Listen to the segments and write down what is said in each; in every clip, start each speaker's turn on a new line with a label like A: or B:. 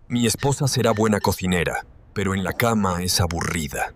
A: Mi esposa será buena cocinera, pero en la cama es aburrida.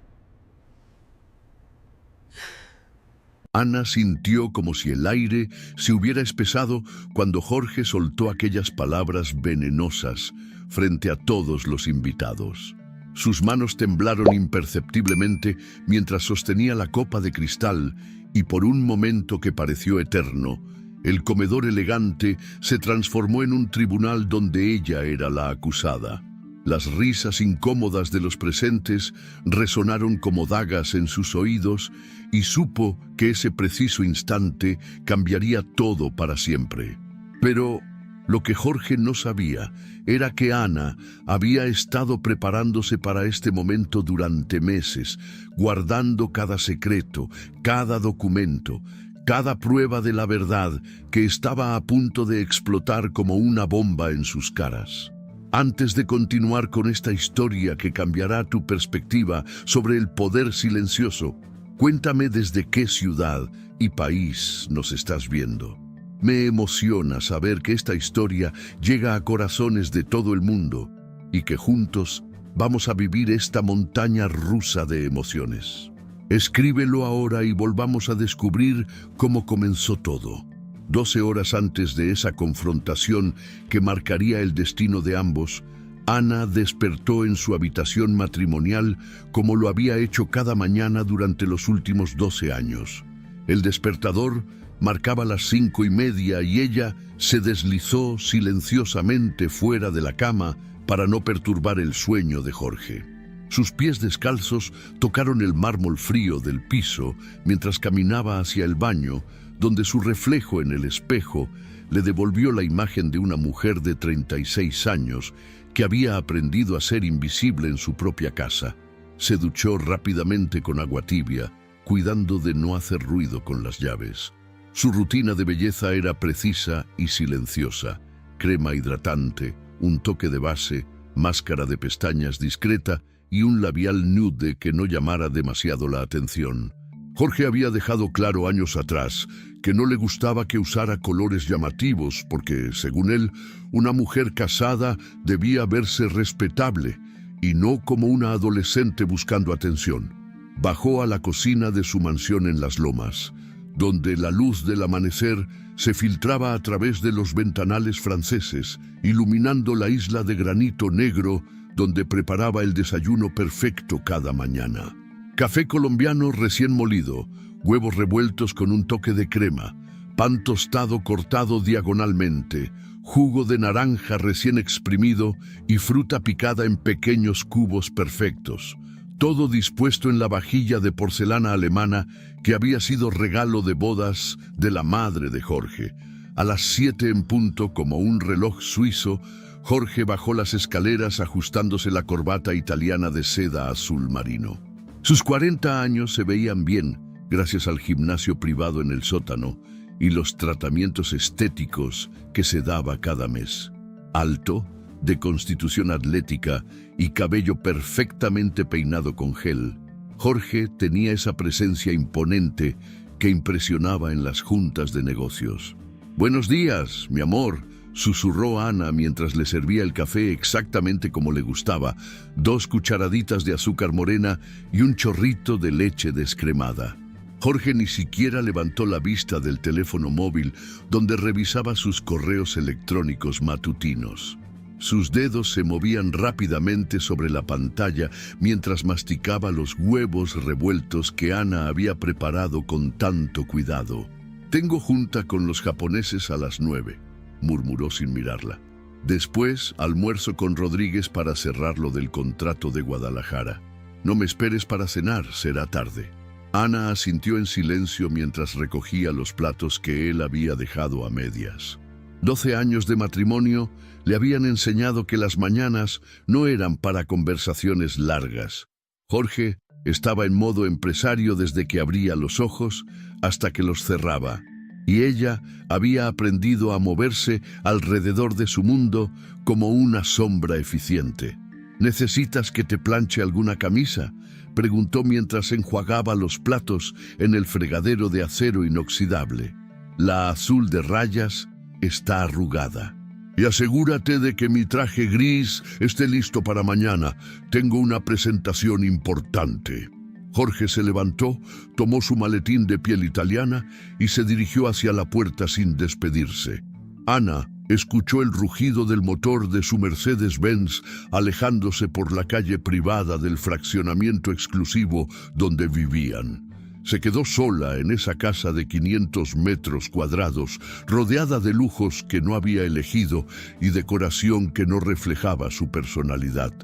B: Ana sintió como si el aire se hubiera espesado cuando Jorge soltó aquellas palabras venenosas frente a todos los invitados. Sus manos temblaron imperceptiblemente mientras sostenía la copa de cristal y por un momento que pareció eterno, el comedor elegante se transformó en un tribunal donde ella era la acusada. Las risas incómodas de los presentes resonaron como dagas en sus oídos y supo que ese preciso instante cambiaría todo para siempre. Pero lo que Jorge no sabía era que Ana había estado preparándose para este momento durante meses, guardando cada secreto, cada documento, cada prueba de la verdad que estaba a punto de explotar como una bomba en sus caras. Antes de continuar con esta historia que cambiará tu perspectiva sobre el poder silencioso, cuéntame desde qué ciudad y país nos estás viendo. Me emociona saber que esta historia llega a corazones de todo el mundo y que juntos vamos a vivir esta montaña rusa de emociones. Escríbelo ahora y volvamos a descubrir cómo comenzó todo. 12 horas antes de esa confrontación que marcaría el destino de ambos, Ana despertó en su habitación matrimonial como lo había hecho cada mañana durante los últimos 12 años. El despertador marcaba las 5:30 y ella se deslizó silenciosamente fuera de la cama para no perturbar el sueño de Jorge. Sus pies descalzos tocaron el mármol frío del piso mientras caminaba hacia el baño, donde su reflejo en el espejo le devolvió la imagen de una mujer de 36 años que había aprendido a ser invisible en su propia casa. Se duchó rápidamente con agua tibia, cuidando de no hacer ruido con las llaves. Su rutina de belleza era precisa y silenciosa: crema hidratante, un toque de base, máscara de pestañas discreta y un labial nude que no llamara demasiado la atención. Jorge había dejado claro años atrás que no le gustaba que usara colores llamativos porque, según él, una mujer casada debía verse respetable y no como una adolescente buscando atención. Bajó a la cocina de su mansión en Las Lomas, donde la luz del amanecer se filtraba a través de los ventanales franceses, iluminando la isla de granito negro donde preparaba el desayuno perfecto cada mañana. Café colombiano recién molido, huevos revueltos con un toque de crema, pan tostado cortado diagonalmente, jugo de naranja recién exprimido y fruta picada en pequeños cubos perfectos. Todo dispuesto en la vajilla de porcelana alemana que había sido regalo de bodas de la madre de Jorge. A las 7 en punto, como un reloj suizo, Jorge bajó las escaleras ajustándose la corbata italiana de seda azul marino. Sus 40 años se veían bien gracias al gimnasio privado en el sótano y los tratamientos estéticos que se daba cada mes. Alto, de constitución atlética y cabello perfectamente peinado con gel, Jorge tenía esa presencia imponente que impresionaba en las juntas de negocios. «Buenos días, mi amor», susurró Ana mientras le servía el café exactamente como le gustaba, 2 cucharaditas de azúcar morena y un chorrito de leche descremada. Jorge ni siquiera levantó la vista del teléfono móvil donde revisaba sus correos electrónicos matutinos. Sus dedos se movían rápidamente sobre la pantalla mientras masticaba los huevos revueltos que Ana había preparado con tanto cuidado. «Tengo junta con los japoneses a las 9», murmuró sin mirarla. «Después, almuerzo con Rodríguez para cerrar lo del contrato de Guadalajara. No me esperes para cenar, será tarde». Ana asintió en silencio mientras recogía los platos que él había dejado a medias. 12 años de matrimonio le habían enseñado que las mañanas no eran para conversaciones largas. Jorge estaba en modo empresario desde que abría los ojos hasta que los cerraba, y ella había aprendido a moverse alrededor de su mundo como una sombra eficiente. «¿Necesitas que te planche alguna camisa?», preguntó mientras enjuagaba los platos en el fregadero de acero inoxidable. «La azul de rayas está arrugada». Y asegúrate de que mi traje gris esté listo para mañana. Tengo una presentación importante. Jorge se levantó, tomó su maletín de piel italiana y se dirigió hacia la puerta sin despedirse. Ana escuchó el rugido del motor de su Mercedes-Benz alejándose por la calle privada del fraccionamiento exclusivo donde vivían. Se quedó sola en esa casa de 500 metros cuadrados, rodeada de lujos que no había elegido y decoración que no reflejaba su personalidad.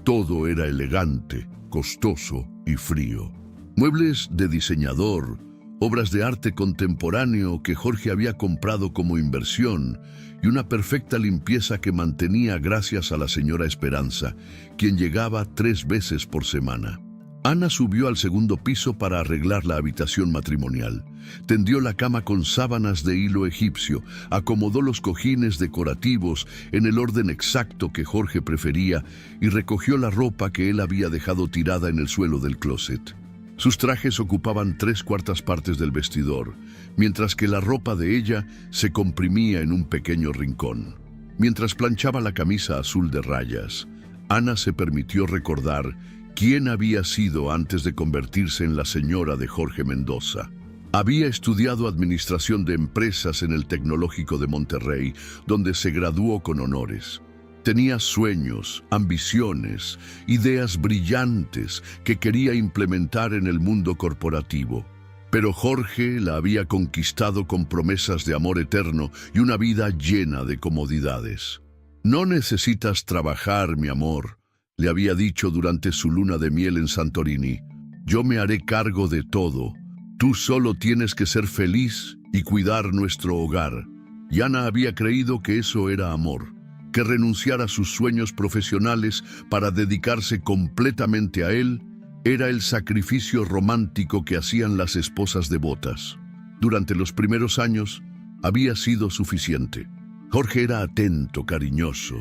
B: Todo era elegante, costoso y frío. Muebles de diseñador, obras de arte contemporáneo que Jorge había comprado como inversión y una perfecta limpieza que mantenía gracias a la señora Esperanza, quien llegaba 3 veces por semana. Ana subió al segundo piso para arreglar la habitación matrimonial. Tendió la cama con sábanas de hilo egipcio, acomodó los cojines decorativos en el orden exacto que Jorge prefería y recogió la ropa que él había dejado tirada en el suelo del closet. Sus trajes ocupaban 3/4 partes del vestidor, mientras que la ropa de ella se comprimía en un pequeño rincón. Mientras planchaba la camisa azul de rayas, Ana se permitió recordar quién había sido antes de convertirse en la señora de Jorge Mendoza. Había estudiado administración de empresas en el Tecnológico de Monterrey, donde se graduó con honores. Tenía sueños, ambiciones, ideas brillantes que quería implementar en el mundo corporativo. Pero Jorge la había conquistado con promesas de amor eterno y una vida llena de comodidades. «No necesitas trabajar, mi amor», le había dicho durante su luna de miel en Santorini. «Yo me haré cargo de todo. Tú solo tienes que ser feliz y cuidar nuestro hogar». Y Ana había creído que eso era amor, que renunciar a sus sueños profesionales para dedicarse completamente a él era el sacrificio romántico que hacían las esposas devotas. Durante los primeros años había sido suficiente. Jorge era atento, cariñoso.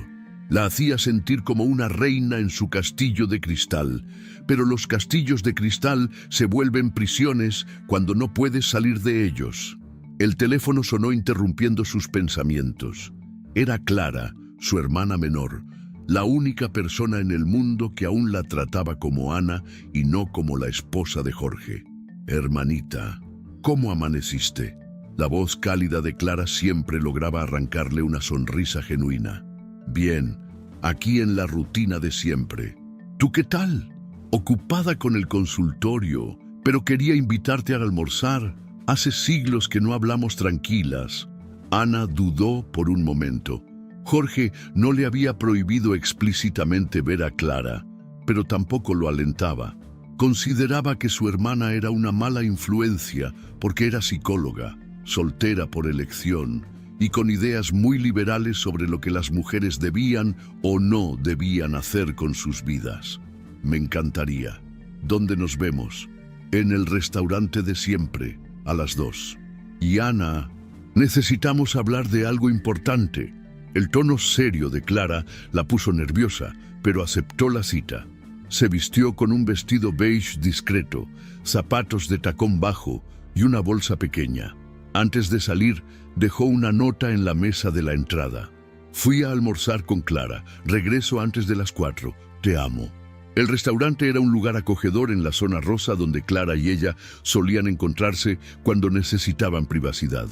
B: La hacía sentir como una reina en su castillo de cristal, pero los castillos de cristal se vuelven prisiones cuando no puedes salir de ellos. El teléfono sonó interrumpiendo sus pensamientos. Era Clara, su hermana menor, la única persona en el mundo que aún la trataba como Ana y no como la esposa de Jorge. «Hermanita, ¿cómo amaneciste?». La voz cálida de Clara siempre lograba arrancarle una sonrisa genuina. «Bien, aquí en la rutina de siempre. ¿Tú qué tal?». «Ocupada con el consultorio, pero quería invitarte a almorzar. Hace siglos que no hablamos tranquilas». Ana dudó por un momento. Jorge no le había prohibido explícitamente ver a Clara, pero tampoco lo alentaba. Consideraba que su hermana era una mala influencia porque era psicóloga, soltera por elección y con ideas muy liberales sobre lo que las mujeres debían o no debían hacer con sus vidas. «Me encantaría. ¿Dónde nos vemos?» «En el restaurante de siempre, a las 2. «Y Ana, necesitamos hablar de algo importante». El tono serio de Clara la puso nerviosa, pero aceptó la cita. Se vistió con un vestido beige discreto, zapatos de tacón bajo y una bolsa pequeña. Antes de salir, dejó una nota en la mesa de la entrada. «Fui a almorzar con Clara. Regreso antes de las 4. Te amo». El restaurante era un lugar acogedor en la zona rosa donde Clara y ella solían encontrarse cuando necesitaban privacidad.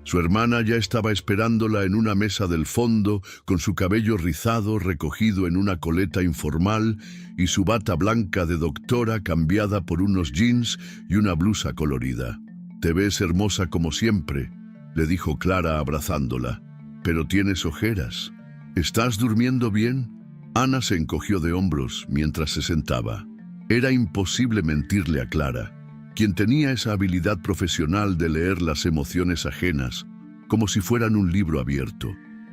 B: Su hermana ya estaba esperándola en una mesa del fondo, con su cabello rizado recogido en una coleta informal y su bata blanca de doctora cambiada por unos jeans y una blusa colorida. «Te ves hermosa como siempre», le dijo Clara abrazándola. «Pero tienes ojeras. ¿Estás durmiendo bien?». Ana se encogió de hombros mientras se sentaba. Era imposible mentirle a Clara, quien tenía esa habilidad profesional de leer las emociones ajenas, como si fueran un libro abierto.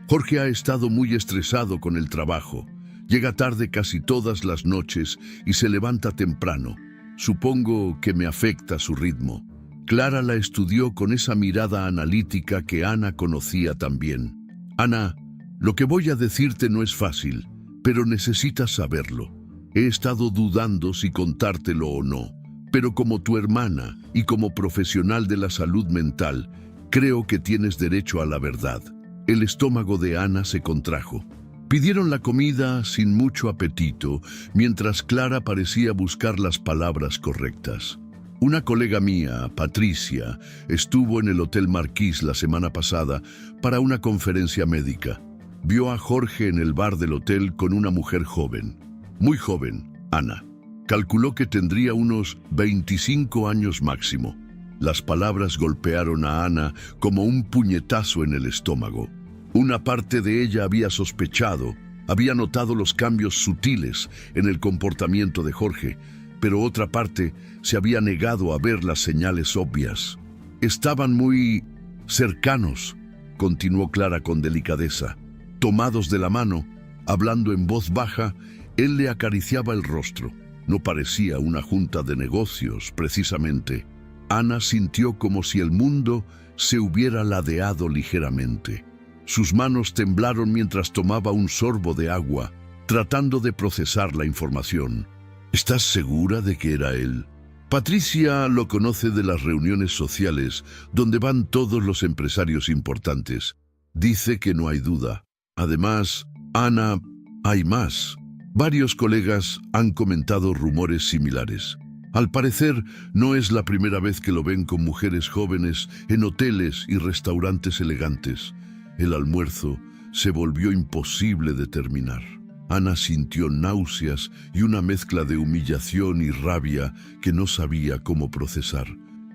B: «Jorge ha estado muy estresado con el trabajo. Llega tarde casi todas las noches y se levanta temprano. Supongo que me afecta su ritmo». Clara la estudió con esa mirada analítica que Ana conocía también. «Ana, lo que voy a decirte no es fácil, pero necesitas saberlo. He estado dudando si contártelo o no. Pero como tu hermana y como profesional de la salud mental, creo que tienes derecho a la verdad. El estómago de Ana se contrajo. Pidieron la comida sin mucho apetito, mientras Clara parecía buscar las palabras correctas. Una colega mía, Patricia, estuvo en el Hotel Marquis la semana pasada para una conferencia médica. Vio a Jorge en el bar del hotel con una mujer joven. Muy joven, Ana. Calculó que tendría unos 25 años máximo. Las palabras golpearon a Ana como un puñetazo en el estómago. Una parte de ella había sospechado, había notado los cambios sutiles en el comportamiento de Jorge, pero otra parte se había negado a ver las señales obvias. Estaban muy cercanos, continuó Clara con delicadeza. Tomados de la mano, hablando en voz baja, él le acariciaba el rostro. No parecía una junta de negocios, precisamente. Ana sintió como si el mundo se hubiera ladeado ligeramente. Sus manos temblaron mientras tomaba un sorbo de agua, tratando de procesar la información. ¿Estás segura de que era él? Patricia lo conoce de las reuniones sociales, donde van todos los empresarios importantes. Dice que no hay duda. Además, Ana, hay más. Varios colegas han comentado rumores similares. Al parecer, no es la primera vez que lo ven con mujeres jóvenes en hoteles y restaurantes elegantes. El almuerzo se volvió imposible de terminar. Ana sintió náuseas y una mezcla de humillación y rabia que no sabía cómo procesar.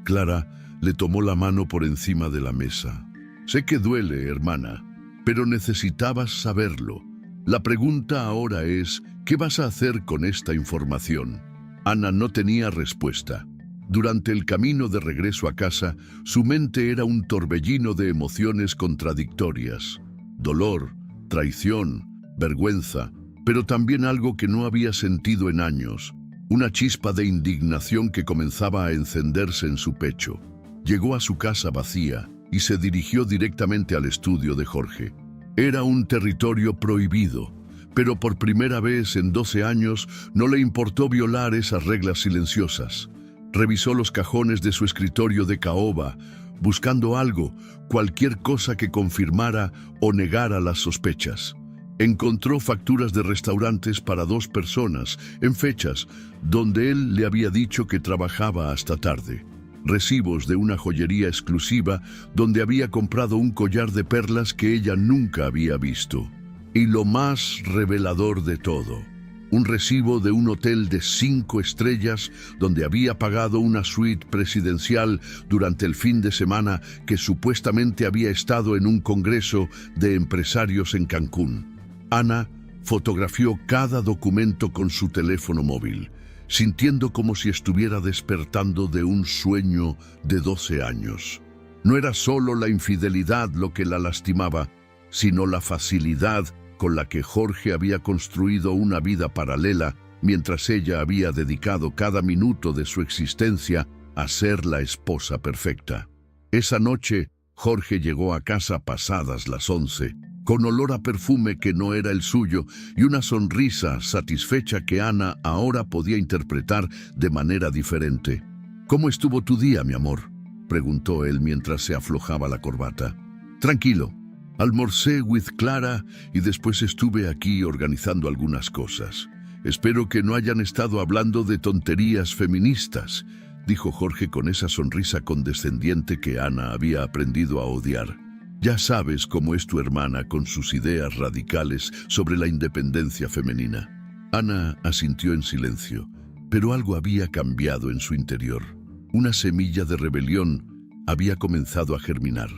B: Clara le tomó la mano por encima de la mesa. Sé que duele, hermana, pero necesitabas saberlo. La pregunta ahora es, ¿qué vas a hacer con esta información? Ana no tenía respuesta. Durante el camino de regreso a casa, su mente era un torbellino de emociones contradictorias. Dolor, traición, vergüenza, pero también algo que no había sentido en años. Una chispa de indignación que comenzaba a encenderse en su pecho. Llegó a su casa vacía y se dirigió directamente al estudio de Jorge. Era un territorio prohibido, pero por primera vez en 12 años no le importó violar esas reglas silenciosas. Revisó los cajones de su escritorio de caoba, buscando algo, cualquier cosa que confirmara o negara las sospechas. Encontró facturas de restaurantes para 2 personas, en fechas donde él le había dicho que trabajaba hasta tarde. Recibos de una joyería exclusiva donde había comprado un collar de perlas que ella nunca había visto. Y lo más revelador de todo, un recibo de un hotel de 5 estrellas donde había pagado una suite presidencial durante el fin de semana que supuestamente había estado en un congreso de empresarios en Cancún. Ana fotografió cada documento con su teléfono móvil, sintiendo como si estuviera despertando de un sueño de 12 años. No era solo la infidelidad lo que la lastimaba, sino la facilidad con la que Jorge había construido una vida paralela mientras ella había dedicado cada minuto de su existencia a ser la esposa perfecta. Esa noche, Jorge llegó a casa pasadas las 11, con olor a perfume que no era el suyo y una sonrisa satisfecha que Ana ahora podía interpretar de manera diferente. ¿Cómo estuvo tu día, mi amor?, preguntó él mientras se aflojaba la corbata. Tranquilo. Almorcé with Clara y después estuve aquí organizando algunas cosas. Espero que no hayan estado hablando de tonterías feministas, dijo Jorge con esa sonrisa condescendiente que Ana había aprendido a odiar. Ya sabes cómo es tu hermana con sus ideas radicales sobre la independencia femenina. Ana asintió en silencio, pero algo había cambiado en su interior. Una semilla de rebelión había comenzado a germinar.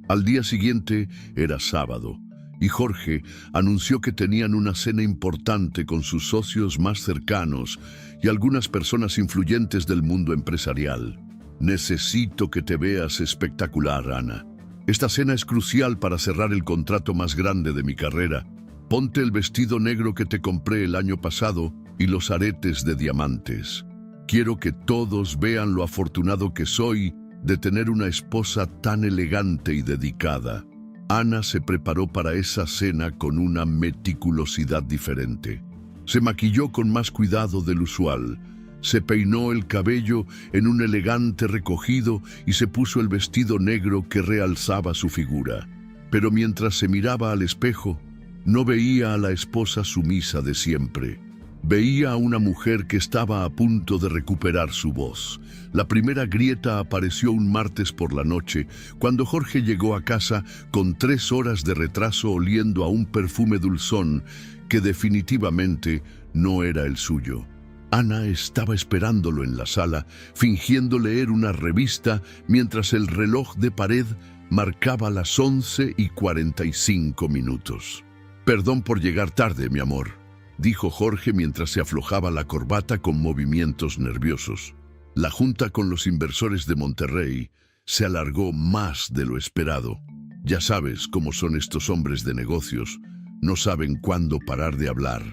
B: Al día siguiente era sábado, y Jorge anunció que tenían una cena importante con sus socios más cercanos y algunas personas influyentes del mundo empresarial. Necesito que te veas espectacular, Ana. Esta cena es crucial para cerrar el contrato más grande de mi carrera. Ponte el vestido negro que te compré el año pasado y los aretes de diamantes. Quiero que todos vean lo afortunado que soy de tener una esposa tan elegante y dedicada. Ana se preparó para esa cena con una meticulosidad diferente. Se maquilló con más cuidado del usual, se peinó el cabello en un elegante recogido y se puso el vestido negro que realzaba su figura. Pero mientras se miraba al espejo, no veía a la esposa sumisa de siempre. Veía a una mujer que estaba a punto de recuperar su voz. La primera grieta apareció un martes por la noche, cuando Jorge llegó a casa con 3 horas de retraso oliendo a un perfume dulzón que definitivamente no era el suyo. Ana estaba esperándolo en la sala, fingiendo leer una revista mientras el reloj de pared marcaba las 11:45. «Perdón por llegar tarde, mi amor», dijo Jorge mientras se aflojaba la corbata con movimientos nerviosos. La junta con los inversores de Monterrey se alargó más de lo esperado. Ya sabes cómo son estos hombres de negocios, no saben cuándo parar de hablar.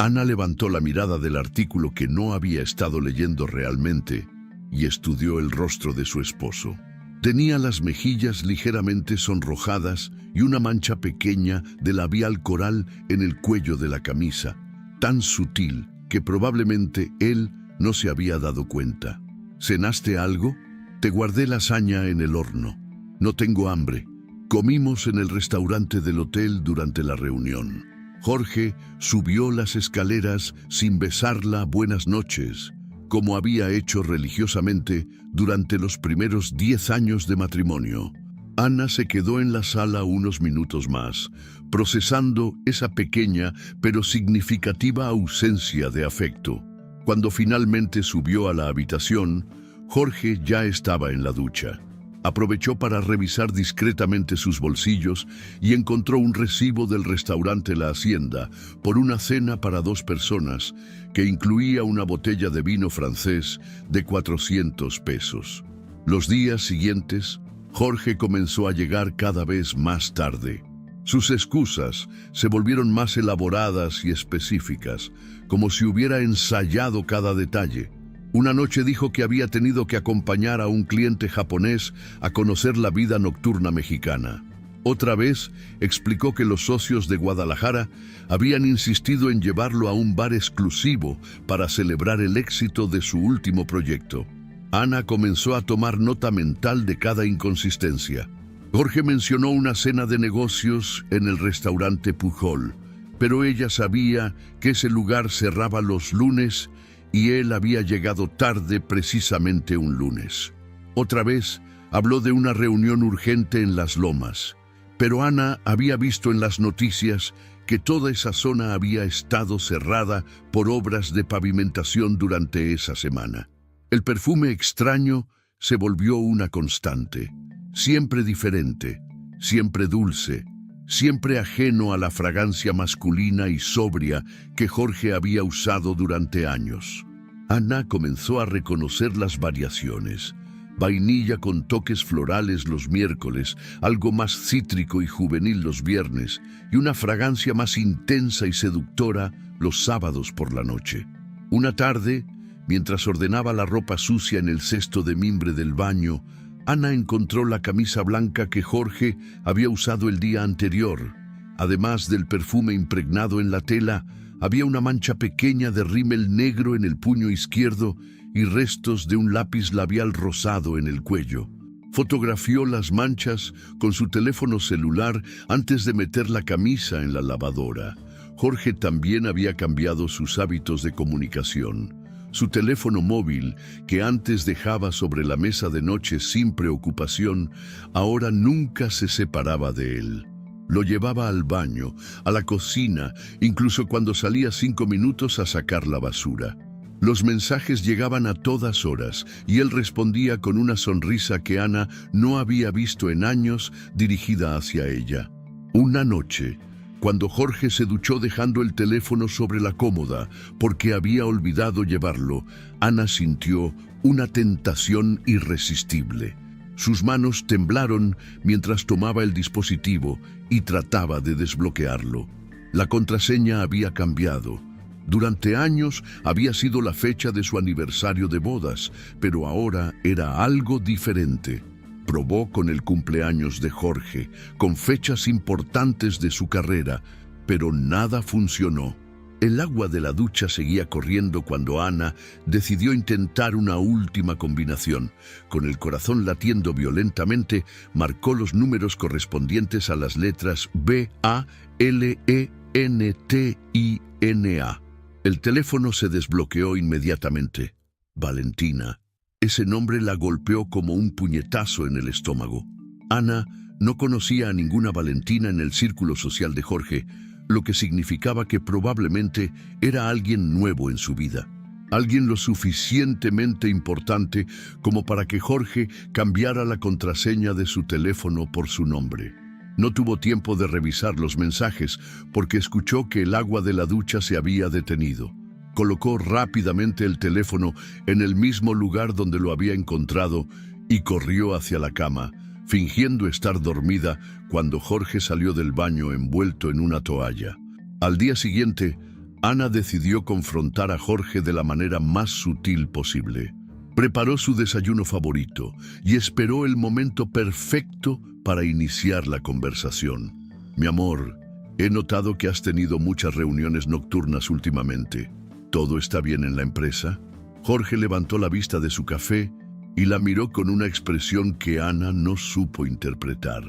B: Ana levantó la mirada del artículo que no había estado leyendo realmente y estudió el rostro de su esposo. Tenía las mejillas ligeramente sonrojadas y una mancha pequeña de labial coral en el cuello de la camisa, tan sutil que probablemente él no se había dado cuenta. «¿Cenaste algo? Te guardé lasaña en el horno. No tengo hambre. Comimos en el restaurante del hotel durante la reunión». Jorge subió las escaleras sin besarla buenas noches, como había hecho religiosamente durante los primeros 10 años de matrimonio. Ana se quedó en la sala unos minutos más, procesando esa pequeña pero significativa ausencia de afecto. Cuando finalmente subió a la habitación, Jorge ya estaba en la ducha. Aprovechó para revisar discretamente sus bolsillos y encontró un recibo del restaurante La Hacienda por una cena para 2 personas que incluía una botella de vino francés de 400 pesos. Los días siguientes, Jorge comenzó a llegar cada vez más tarde. Sus excusas se volvieron más elaboradas y específicas, como si hubiera ensayado cada detalle. Una noche dijo que había tenido que acompañar a un cliente japonés a conocer la vida nocturna mexicana. Otra vez explicó que los socios de Guadalajara habían insistido en llevarlo a un bar exclusivo para celebrar el éxito de su último proyecto. Ana comenzó a tomar nota mental de cada inconsistencia. Jorge mencionó una cena de negocios en el restaurante Pujol, pero ella sabía que ese lugar cerraba los lunes y él había llegado tarde precisamente un lunes. Otra vez habló de una reunión urgente en Las Lomas, pero Ana había visto en las noticias que toda esa zona había estado cerrada por obras de pavimentación durante esa semana. El perfume extraño se volvió una constante, siempre diferente, siempre dulce, siempre ajeno a la fragancia masculina y sobria que Jorge había usado durante años. Ana comenzó a reconocer las variaciones. Vainilla con toques florales los miércoles, algo más cítrico y juvenil los viernes, y una fragancia más intensa y seductora los sábados por la noche. Una tarde, mientras ordenaba la ropa sucia en el cesto de mimbre del baño, Ana encontró la camisa blanca que Jorge había usado el día anterior. Además del perfume impregnado en la tela, había una mancha pequeña de rímel negro en el puño izquierdo y restos de un lápiz labial rosado en el cuello. Fotografió las manchas con su teléfono celular antes de meter la camisa en la lavadora. Jorge también había cambiado sus hábitos de comunicación. Su teléfono móvil, que antes dejaba sobre la mesa de noche sin preocupación, ahora nunca se separaba de él. Lo llevaba al baño, a la cocina, incluso cuando salía 5 minutos a sacar la basura. Los mensajes llegaban a todas horas y él respondía con una sonrisa que Ana no había visto en años dirigida hacia ella. Una noche, cuando Jorge se duchó dejando el teléfono sobre la cómoda porque había olvidado llevarlo, Ana sintió una tentación irresistible. Sus manos temblaron mientras tomaba el dispositivo y trataba de desbloquearlo. La contraseña había cambiado. Durante años había sido la fecha de su aniversario de bodas, pero ahora era algo diferente. Probó con el cumpleaños de Jorge, con fechas importantes de su carrera, pero nada funcionó. El agua de la ducha seguía corriendo cuando Ana decidió intentar una última combinación. Con el corazón latiendo violentamente, marcó los números correspondientes a las letras B, A, L, E, N, T, I, N, A. El teléfono se desbloqueó inmediatamente. Valentina. Ese nombre la golpeó como un puñetazo en el estómago. Ana no conocía a ninguna Valentina en el círculo social de Jorge, lo que significaba que probablemente era alguien nuevo en su vida. Alguien lo suficientemente importante como para que Jorge cambiara la contraseña de su teléfono por su nombre. No tuvo tiempo de revisar los mensajes porque escuchó que el agua de la ducha se había detenido. Colocó rápidamente el teléfono en el mismo lugar donde lo había encontrado y corrió hacia la cama, fingiendo estar dormida cuando Jorge salió del baño envuelto en una toalla. Al día siguiente, Ana decidió confrontar a Jorge de la manera más sutil posible. Preparó su desayuno favorito y esperó el momento perfecto para iniciar la conversación. Mi amor, he notado que has tenido muchas reuniones nocturnas últimamente. ¿Todo está bien en la empresa? Jorge levantó la vista de su café y la miró con una expresión que Ana no supo interpretar.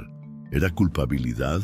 B: ¿Era culpabilidad?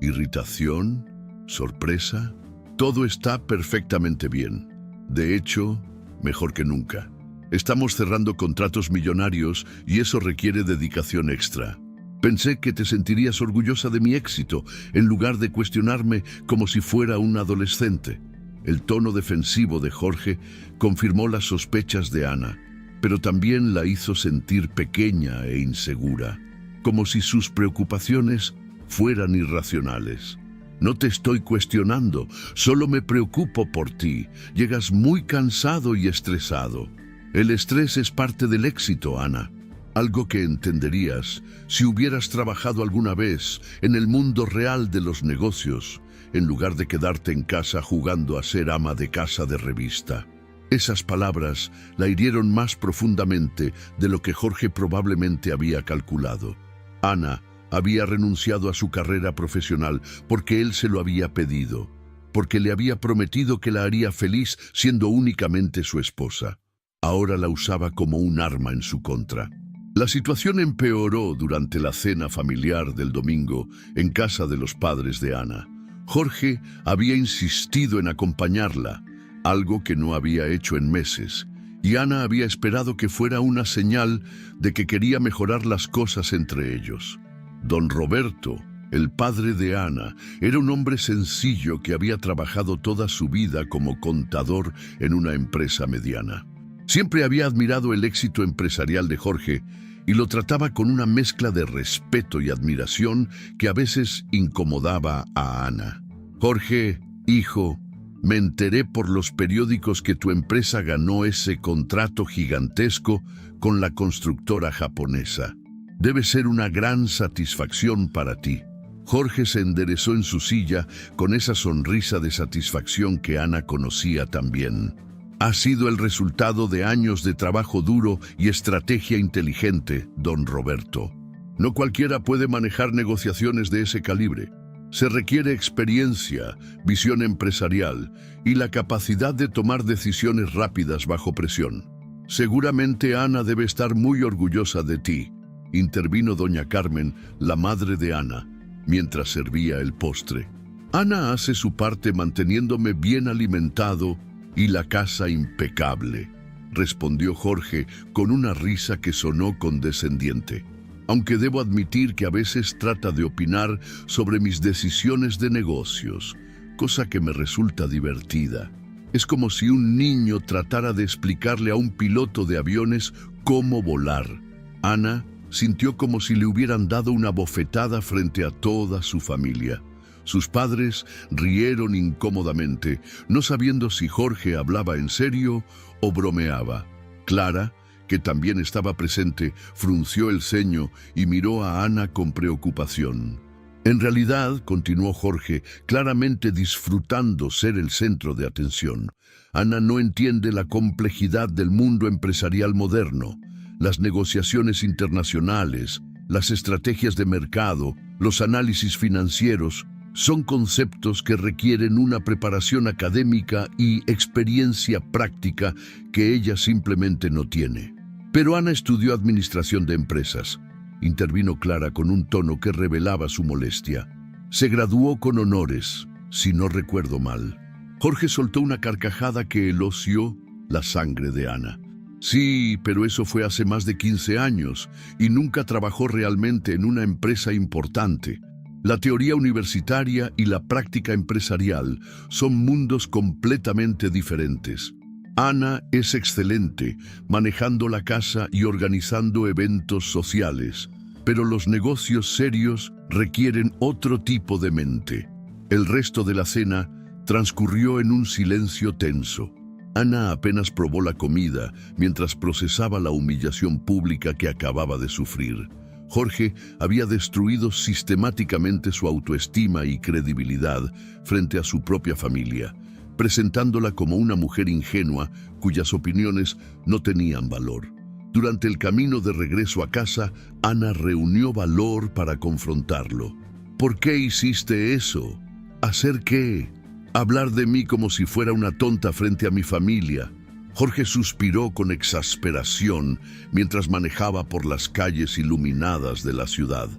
B: ¿Irritación? ¿Sorpresa? Todo está perfectamente bien. De hecho, mejor que nunca. Estamos cerrando contratos millonarios y eso requiere dedicación extra. Pensé que te sentirías orgullosa de mi éxito, en lugar de cuestionarme como si fuera un adolescente. El tono defensivo de Jorge confirmó las sospechas de Ana, pero también la hizo sentir pequeña e insegura, como si sus preocupaciones fueran irracionales. No te estoy cuestionando, solo me preocupo por ti. Llegas muy cansado y estresado. El estrés es parte del éxito, Ana. Algo que entenderías si hubieras trabajado alguna vez en el mundo real de los negocios, en lugar de quedarte en casa jugando a ser ama de casa de revista. Esas palabras la hirieron más profundamente de lo que Jorge probablemente había calculado. Ana había renunciado a su carrera profesional porque él se lo había pedido, porque le había prometido que la haría feliz siendo únicamente su esposa. Ahora la usaba como un arma en su contra. La situación empeoró durante la cena familiar del domingo en casa de los padres de Ana. Jorge había insistido en acompañarla, algo que no había hecho en meses, y Ana había esperado que fuera una señal de que quería mejorar las cosas entre ellos. Don Roberto, el padre de Ana, era un hombre sencillo que había trabajado toda su vida como contador en una empresa mediana. Siempre había admirado el éxito empresarial de Jorge y lo trataba con una mezcla de respeto y admiración que a veces incomodaba a Ana. Jorge, hijo, me enteré por los periódicos que tu empresa ganó ese contrato gigantesco con la constructora japonesa. Debe ser una gran satisfacción para ti. Jorge se enderezó en su silla con esa sonrisa de satisfacción que Ana conocía también. Ha sido el resultado de años de trabajo duro y estrategia inteligente, don Roberto. No cualquiera puede manejar negociaciones de ese calibre. Se requiere experiencia, visión empresarial y la capacidad de tomar decisiones rápidas bajo presión. Seguramente Ana debe estar muy orgullosa de ti, intervino doña Carmen, la madre de Ana, mientras servía el postre. Ana hace su parte manteniéndome bien alimentado y la casa impecable, respondió Jorge con una risa que sonó condescendiente. Aunque debo admitir que a veces trata de opinar sobre mis decisiones de negocios, cosa que me resulta divertida. Es como si un niño tratara de explicarle a un piloto de aviones cómo volar. Ana sintió como si le hubieran dado una bofetada frente a toda su familia. Sus padres rieron incómodamente, no sabiendo si Jorge hablaba en serio o bromeaba. Clara, que también estaba presente, frunció el ceño y miró a Ana con preocupación. En realidad, continuó Jorge, claramente disfrutando ser el centro de atención, Ana no entiende la complejidad del mundo empresarial moderno, las negociaciones internacionales, las estrategias de mercado, los análisis financieros. Son conceptos que requieren una preparación académica y experiencia práctica que ella simplemente no tiene. Pero Ana estudió administración de empresas. Intervino Clara con un tono que revelaba su molestia. Se graduó con honores, si no recuerdo mal. Jorge soltó una carcajada que eloció la sangre de Ana. Sí, pero eso fue hace más de 15 años y nunca trabajó realmente en una empresa importante. La teoría universitaria y la práctica empresarial son mundos completamente diferentes. Ana es excelente manejando la casa y organizando eventos sociales, pero los negocios serios requieren otro tipo de mente. El resto de la cena transcurrió en un silencio tenso. Ana apenas probó la comida mientras procesaba la humillación pública que acababa de sufrir. Jorge había destruido sistemáticamente su autoestima y credibilidad frente a su propia familia, presentándola como una mujer ingenua cuyas opiniones no tenían valor. Durante el camino de regreso a casa, Ana reunió valor para confrontarlo. ¿Por qué hiciste eso? ¿Hacer qué? Hablar de mí como si fuera una tonta frente a mi familia. Jorge suspiró con exasperación mientras manejaba por las calles iluminadas de la ciudad.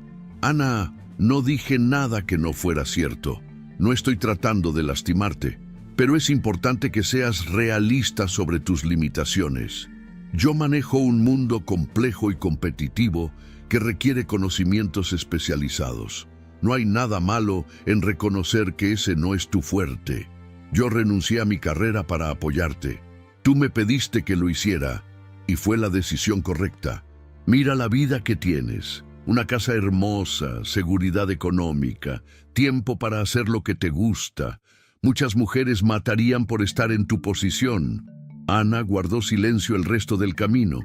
B: Ana, no dije nada que no fuera cierto. No estoy tratando de lastimarte, pero es importante que seas realista sobre tus limitaciones. Yo manejo un mundo complejo y competitivo que requiere conocimientos especializados. No hay nada malo en reconocer que ese no es tu fuerte. Yo renuncié a mi carrera para apoyarte. Tú me pediste que lo hiciera y fue la decisión correcta. Mira la vida que tienes. Una casa hermosa, seguridad económica, tiempo para hacer lo que te gusta. Muchas mujeres matarían por estar en tu posición. Ana guardó silencio el resto del camino,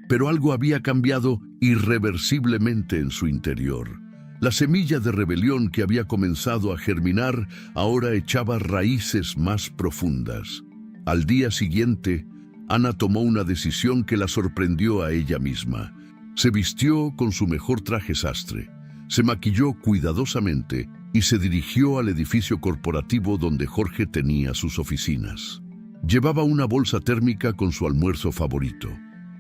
B: pero algo había cambiado irreversiblemente en su interior. La semilla de rebelión que había comenzado a germinar ahora echaba raíces más profundas. Al día siguiente, Ana tomó una decisión que la sorprendió a ella misma. Se vistió con su mejor traje sastre, se maquilló cuidadosamente y se dirigió al edificio corporativo donde Jorge tenía sus oficinas. Llevaba una bolsa térmica con su almuerzo favorito,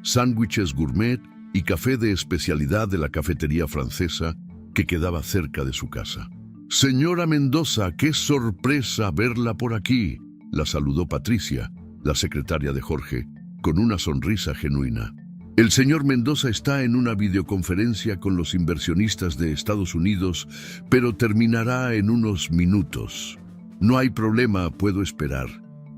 B: sándwiches gourmet y café de especialidad de la cafetería francesa que quedaba cerca de su casa. «Señora Mendoza, qué sorpresa verla por aquí», la saludó Patricia, la secretaria de Jorge, con una sonrisa genuina. «El señor Mendoza está en una videoconferencia con los inversionistas de Estados Unidos, pero terminará en unos minutos. No hay problema, puedo esperar.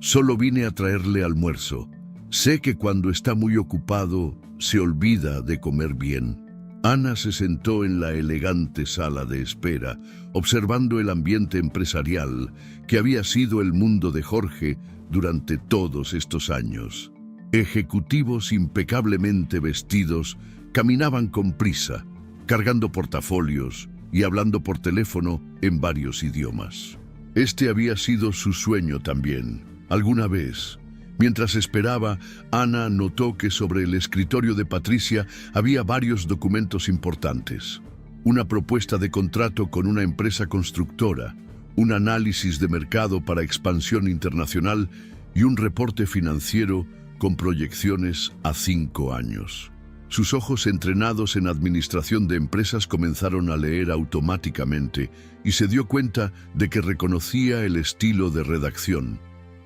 B: Solo vine a traerle almuerzo. Sé que cuando está muy ocupado, se olvida de comer bien». Ana se sentó en la elegante sala de espera, observando el ambiente empresarial que había sido el mundo de Jorge durante todos estos años. Ejecutivos impecablemente vestidos caminaban con prisa, cargando portafolios y hablando por teléfono en varios idiomas. Este había sido su sueño también, alguna vez. Mientras esperaba, Ana notó que sobre el escritorio de Patricia había varios documentos importantes. Una propuesta de contrato con una empresa constructora, un análisis de mercado para expansión internacional y un reporte financiero con proyecciones a 5 años. Sus ojos entrenados en administración de empresas comenzaron a leer automáticamente y se dio cuenta de que reconocía el estilo de redacción.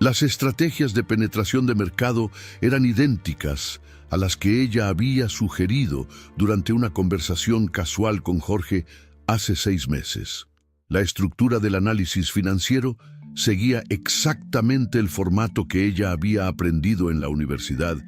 B: Las estrategias de penetración de mercado eran idénticas a las que ella había sugerido durante una conversación casual con Jorge hace 6 meses. La estructura del análisis financiero seguía exactamente el formato que ella había aprendido en la universidad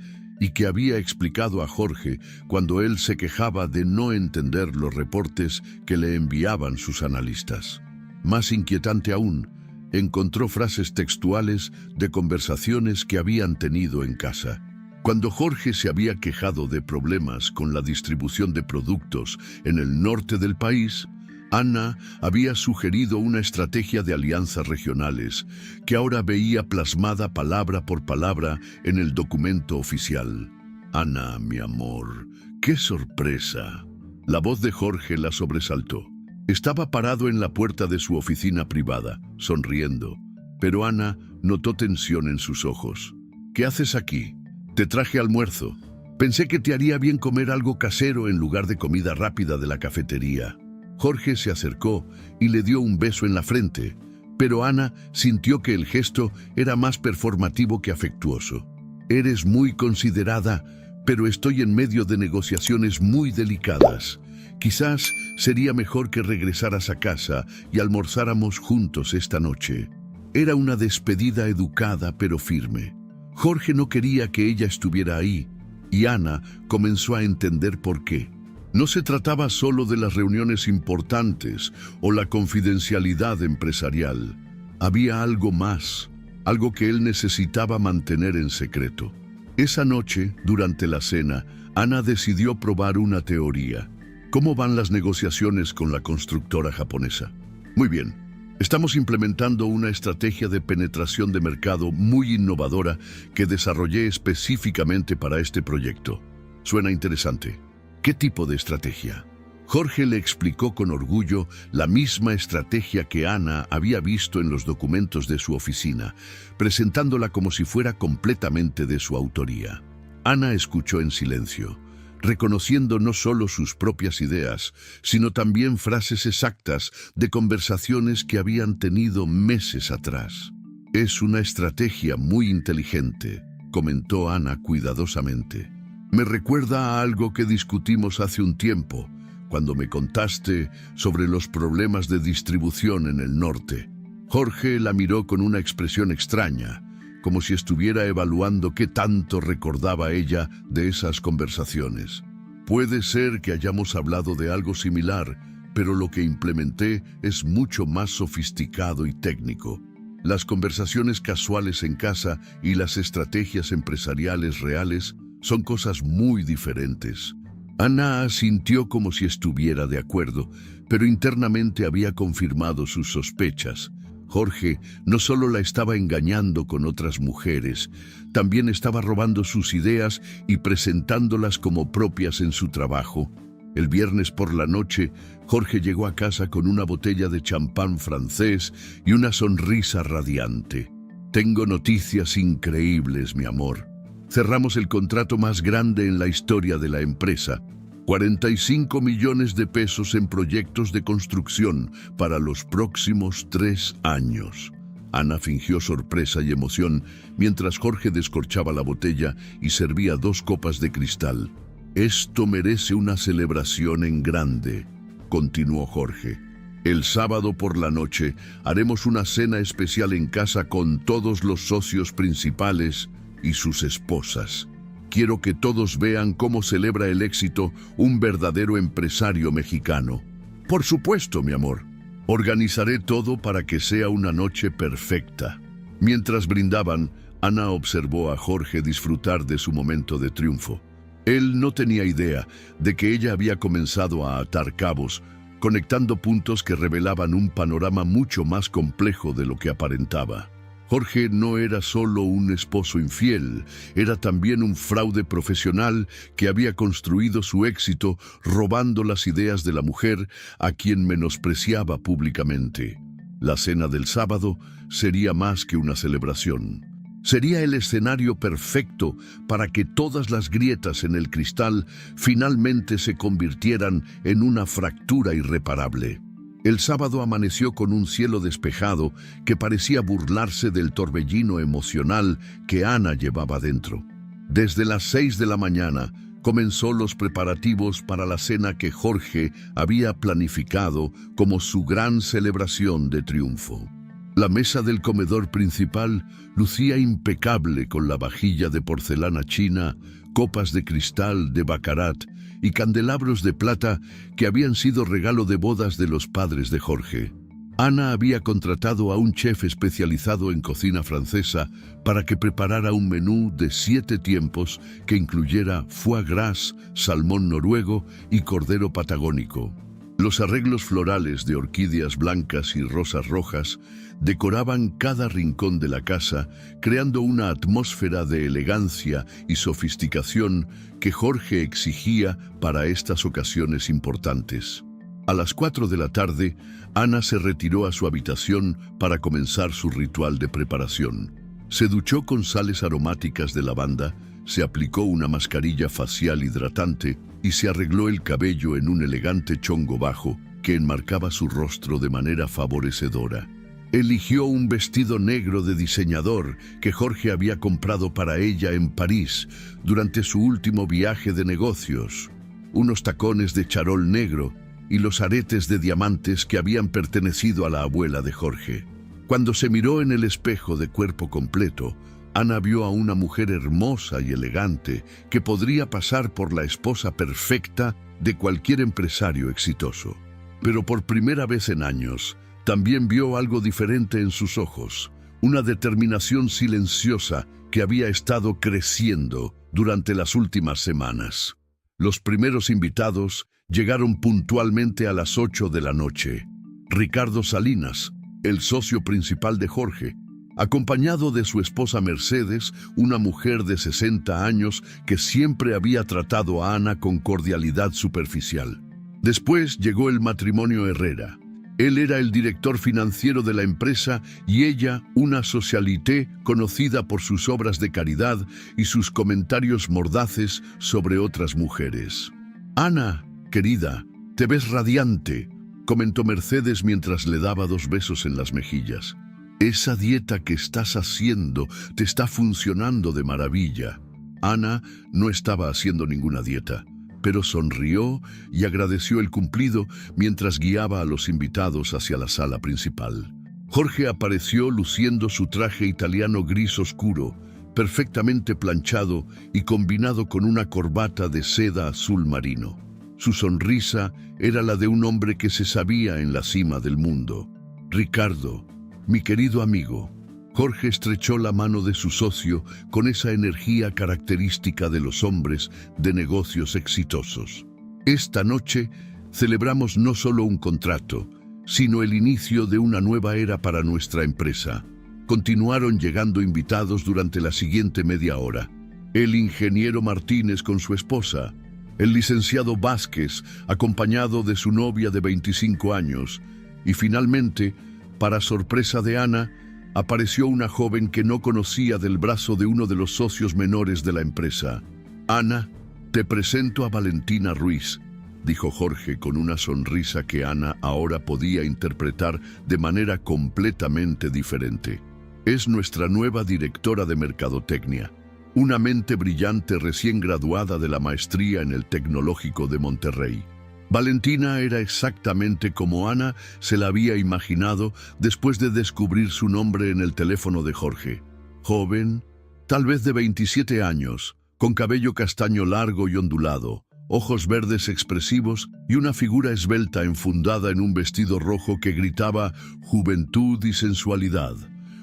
B: y que había explicado a Jorge cuando él se quejaba de no entender los reportes que le enviaban sus analistas. Más inquietante aún, encontró frases textuales de conversaciones que habían tenido en casa. Cuando Jorge se había quejado de problemas con la distribución de productos en el norte del país, Ana había sugerido una estrategia de alianzas regionales que ahora veía plasmada palabra por palabra en el documento oficial. «Ana, mi amor, qué sorpresa». La voz de Jorge la sobresaltó. Estaba parado en la puerta de su oficina privada, sonriendo, pero Ana notó tensión en sus ojos. ¿Qué haces aquí? Te traje almuerzo. Pensé que te haría bien comer algo casero en lugar de comida rápida de la cafetería. Jorge se acercó y le dio un beso en la frente, pero Ana sintió que el gesto era más performativo que afectuoso. Eres muy considerada, pero estoy en medio de negociaciones muy delicadas. Quizás sería mejor que regresaras a casa y almorzáramos juntos esta noche. Era una despedida educada pero firme. Jorge no quería que ella estuviera ahí, y Ana comenzó a entender por qué. No se trataba solo de las reuniones importantes o la confidencialidad empresarial. Había algo más, algo que él necesitaba mantener en secreto. Esa noche, durante la cena, Ana decidió probar una teoría. ¿Cómo van las negociaciones con la constructora japonesa? Muy bien. Estamos implementando una estrategia de penetración de mercado muy innovadora que desarrollé específicamente para este proyecto. Suena interesante. ¿Qué tipo de estrategia? Jorge le explicó con orgullo la misma estrategia que Ana había visto en los documentos de su oficina, presentándola como si fuera completamente de su autoría. Ana escuchó en silencio, reconociendo no solo sus propias ideas, sino también frases exactas de conversaciones que habían tenido meses atrás. Es una estrategia muy inteligente, comentó Ana cuidadosamente. Me recuerda a algo que discutimos hace un tiempo, cuando me contaste sobre los problemas de distribución en el norte. Jorge la miró con una expresión extraña, como si estuviera evaluando qué tanto recordaba ella de esas conversaciones. Puede ser que hayamos hablado de algo similar, pero lo que implementé es mucho más sofisticado y técnico. Las conversaciones casuales en casa y las estrategias empresariales reales son cosas muy diferentes. Ana sintió como si estuviera de acuerdo, pero internamente había confirmado sus sospechas. Jorge no solo la estaba engañando con otras mujeres, también estaba robando sus ideas y presentándolas como propias en su trabajo. El viernes por la noche, Jorge llegó a casa con una botella de champán francés y una sonrisa radiante. Tengo noticias increíbles, mi amor. Cerramos el contrato más grande en la historia de la empresa. 45 millones de pesos en proyectos de construcción para los próximos 3 años. Ana fingió sorpresa y emoción mientras Jorge descorchaba la botella y servía 2 copas de cristal. Esto merece una celebración en grande, continuó Jorge. El sábado por la noche haremos una cena especial en casa con todos los socios principales y sus esposas. Quiero que todos vean cómo celebra el éxito un verdadero empresario mexicano. Por supuesto, mi amor. Organizaré todo para que sea una noche perfecta. Mientras brindaban, Ana observó a Jorge disfrutar de su momento de triunfo. Él no tenía idea de que ella había comenzado a atar cabos, conectando puntos que revelaban un panorama mucho más complejo de lo que aparentaba. Jorge no era solo un esposo infiel, era también un fraude profesional que había construido su éxito robando las ideas de la mujer a quien menospreciaba públicamente. La cena del sábado sería más que una celebración. Sería el escenario perfecto para que todas las grietas en el cristal finalmente se convirtieran en una fractura irreparable. El sábado amaneció con un cielo despejado que parecía burlarse del torbellino emocional que Ana llevaba dentro. Desde las 6 de la mañana comenzó los preparativos para la cena que Jorge había planificado como su gran celebración de triunfo. La mesa del comedor principal lucía impecable con la vajilla de porcelana china, copas de cristal de baccarat y candelabros de plata que habían sido regalo de bodas de los padres de Jorge. Ana había contratado a un chef especializado en cocina francesa para que preparara un menú de 7 tiempos que incluyera foie gras, salmón noruego y cordero patagónico. Los arreglos florales de orquídeas blancas y rosas rojas decoraban cada rincón de la casa, creando una atmósfera de elegancia y sofisticación que Jorge exigía para estas ocasiones importantes. A las 4 de la tarde, Ana se retiró a su habitación para comenzar su ritual de preparación. Se duchó con sales aromáticas de lavanda, se aplicó una mascarilla facial hidratante y se arregló el cabello en un elegante chongo bajo que enmarcaba su rostro de manera favorecedora. Eligió un vestido negro de diseñador que Jorge había comprado para ella en París durante su último viaje de negocios, unos tacones de charol negro y los aretes de diamantes que habían pertenecido a la abuela de Jorge. Cuando se miró en el espejo de cuerpo completo, Ana vio a una mujer hermosa y elegante que podría pasar por la esposa perfecta de cualquier empresario exitoso. Pero por primera vez en años, también vio algo diferente en sus ojos, una determinación silenciosa que había estado creciendo durante las últimas semanas. Los primeros invitados llegaron puntualmente a las 8 de la noche. Ricardo Salinas, el socio principal de Jorge, acompañado de su esposa Mercedes, una mujer de 60 años que siempre había tratado a Ana con cordialidad superficial. Después llegó el matrimonio Herrera. Él era el director financiero de la empresa y ella una socialité conocida por sus obras de caridad y sus comentarios mordaces sobre otras mujeres. «Ana, querida, te ves radiante», comentó Mercedes mientras le daba 2 besos en las mejillas. «Esa dieta que estás haciendo te está funcionando de maravilla». Ana no estaba haciendo ninguna dieta, pero sonrió y agradeció el cumplido mientras guiaba a los invitados hacia la sala principal. Jorge apareció luciendo su traje italiano gris oscuro, perfectamente planchado y combinado con una corbata de seda azul marino. Su sonrisa era la de un hombre que se sabía en la cima del mundo. «Ricardo, mi querido amigo». Jorge estrechó la mano de su socio con esa energía característica de los hombres de negocios exitosos. «Esta noche celebramos no solo un contrato, sino el inicio de una nueva era para nuestra empresa». Continuaron llegando invitados durante la siguiente media hora. El ingeniero Martínez con su esposa, el licenciado Vázquez, acompañado de su novia de 25 años, y finalmente, para sorpresa de Ana, apareció una joven que no conocía del brazo de uno de los socios menores de la empresa. «Ana, te presento a Valentina Ruiz», dijo Jorge con una sonrisa que Ana ahora podía interpretar de manera completamente diferente. «Es nuestra nueva directora de mercadotecnia, una mente brillante recién graduada de la maestría en el Tecnológico de Monterrey». Valentina era exactamente como Ana se la había imaginado después de descubrir su nombre en el teléfono de Jorge. Joven, tal vez de 27 años, con cabello castaño largo y ondulado, ojos verdes expresivos y una figura esbelta enfundada en un vestido rojo que gritaba juventud y sensualidad.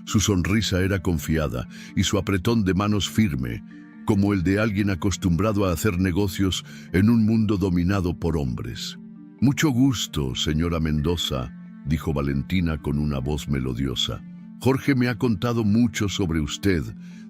B: Su sonrisa era confiada y su apretón de manos firme, como el de alguien acostumbrado a hacer negocios en un mundo dominado por hombres. «Mucho gusto, señora Mendoza», dijo Valentina con una voz melodiosa. «Jorge me ha contado mucho sobre usted.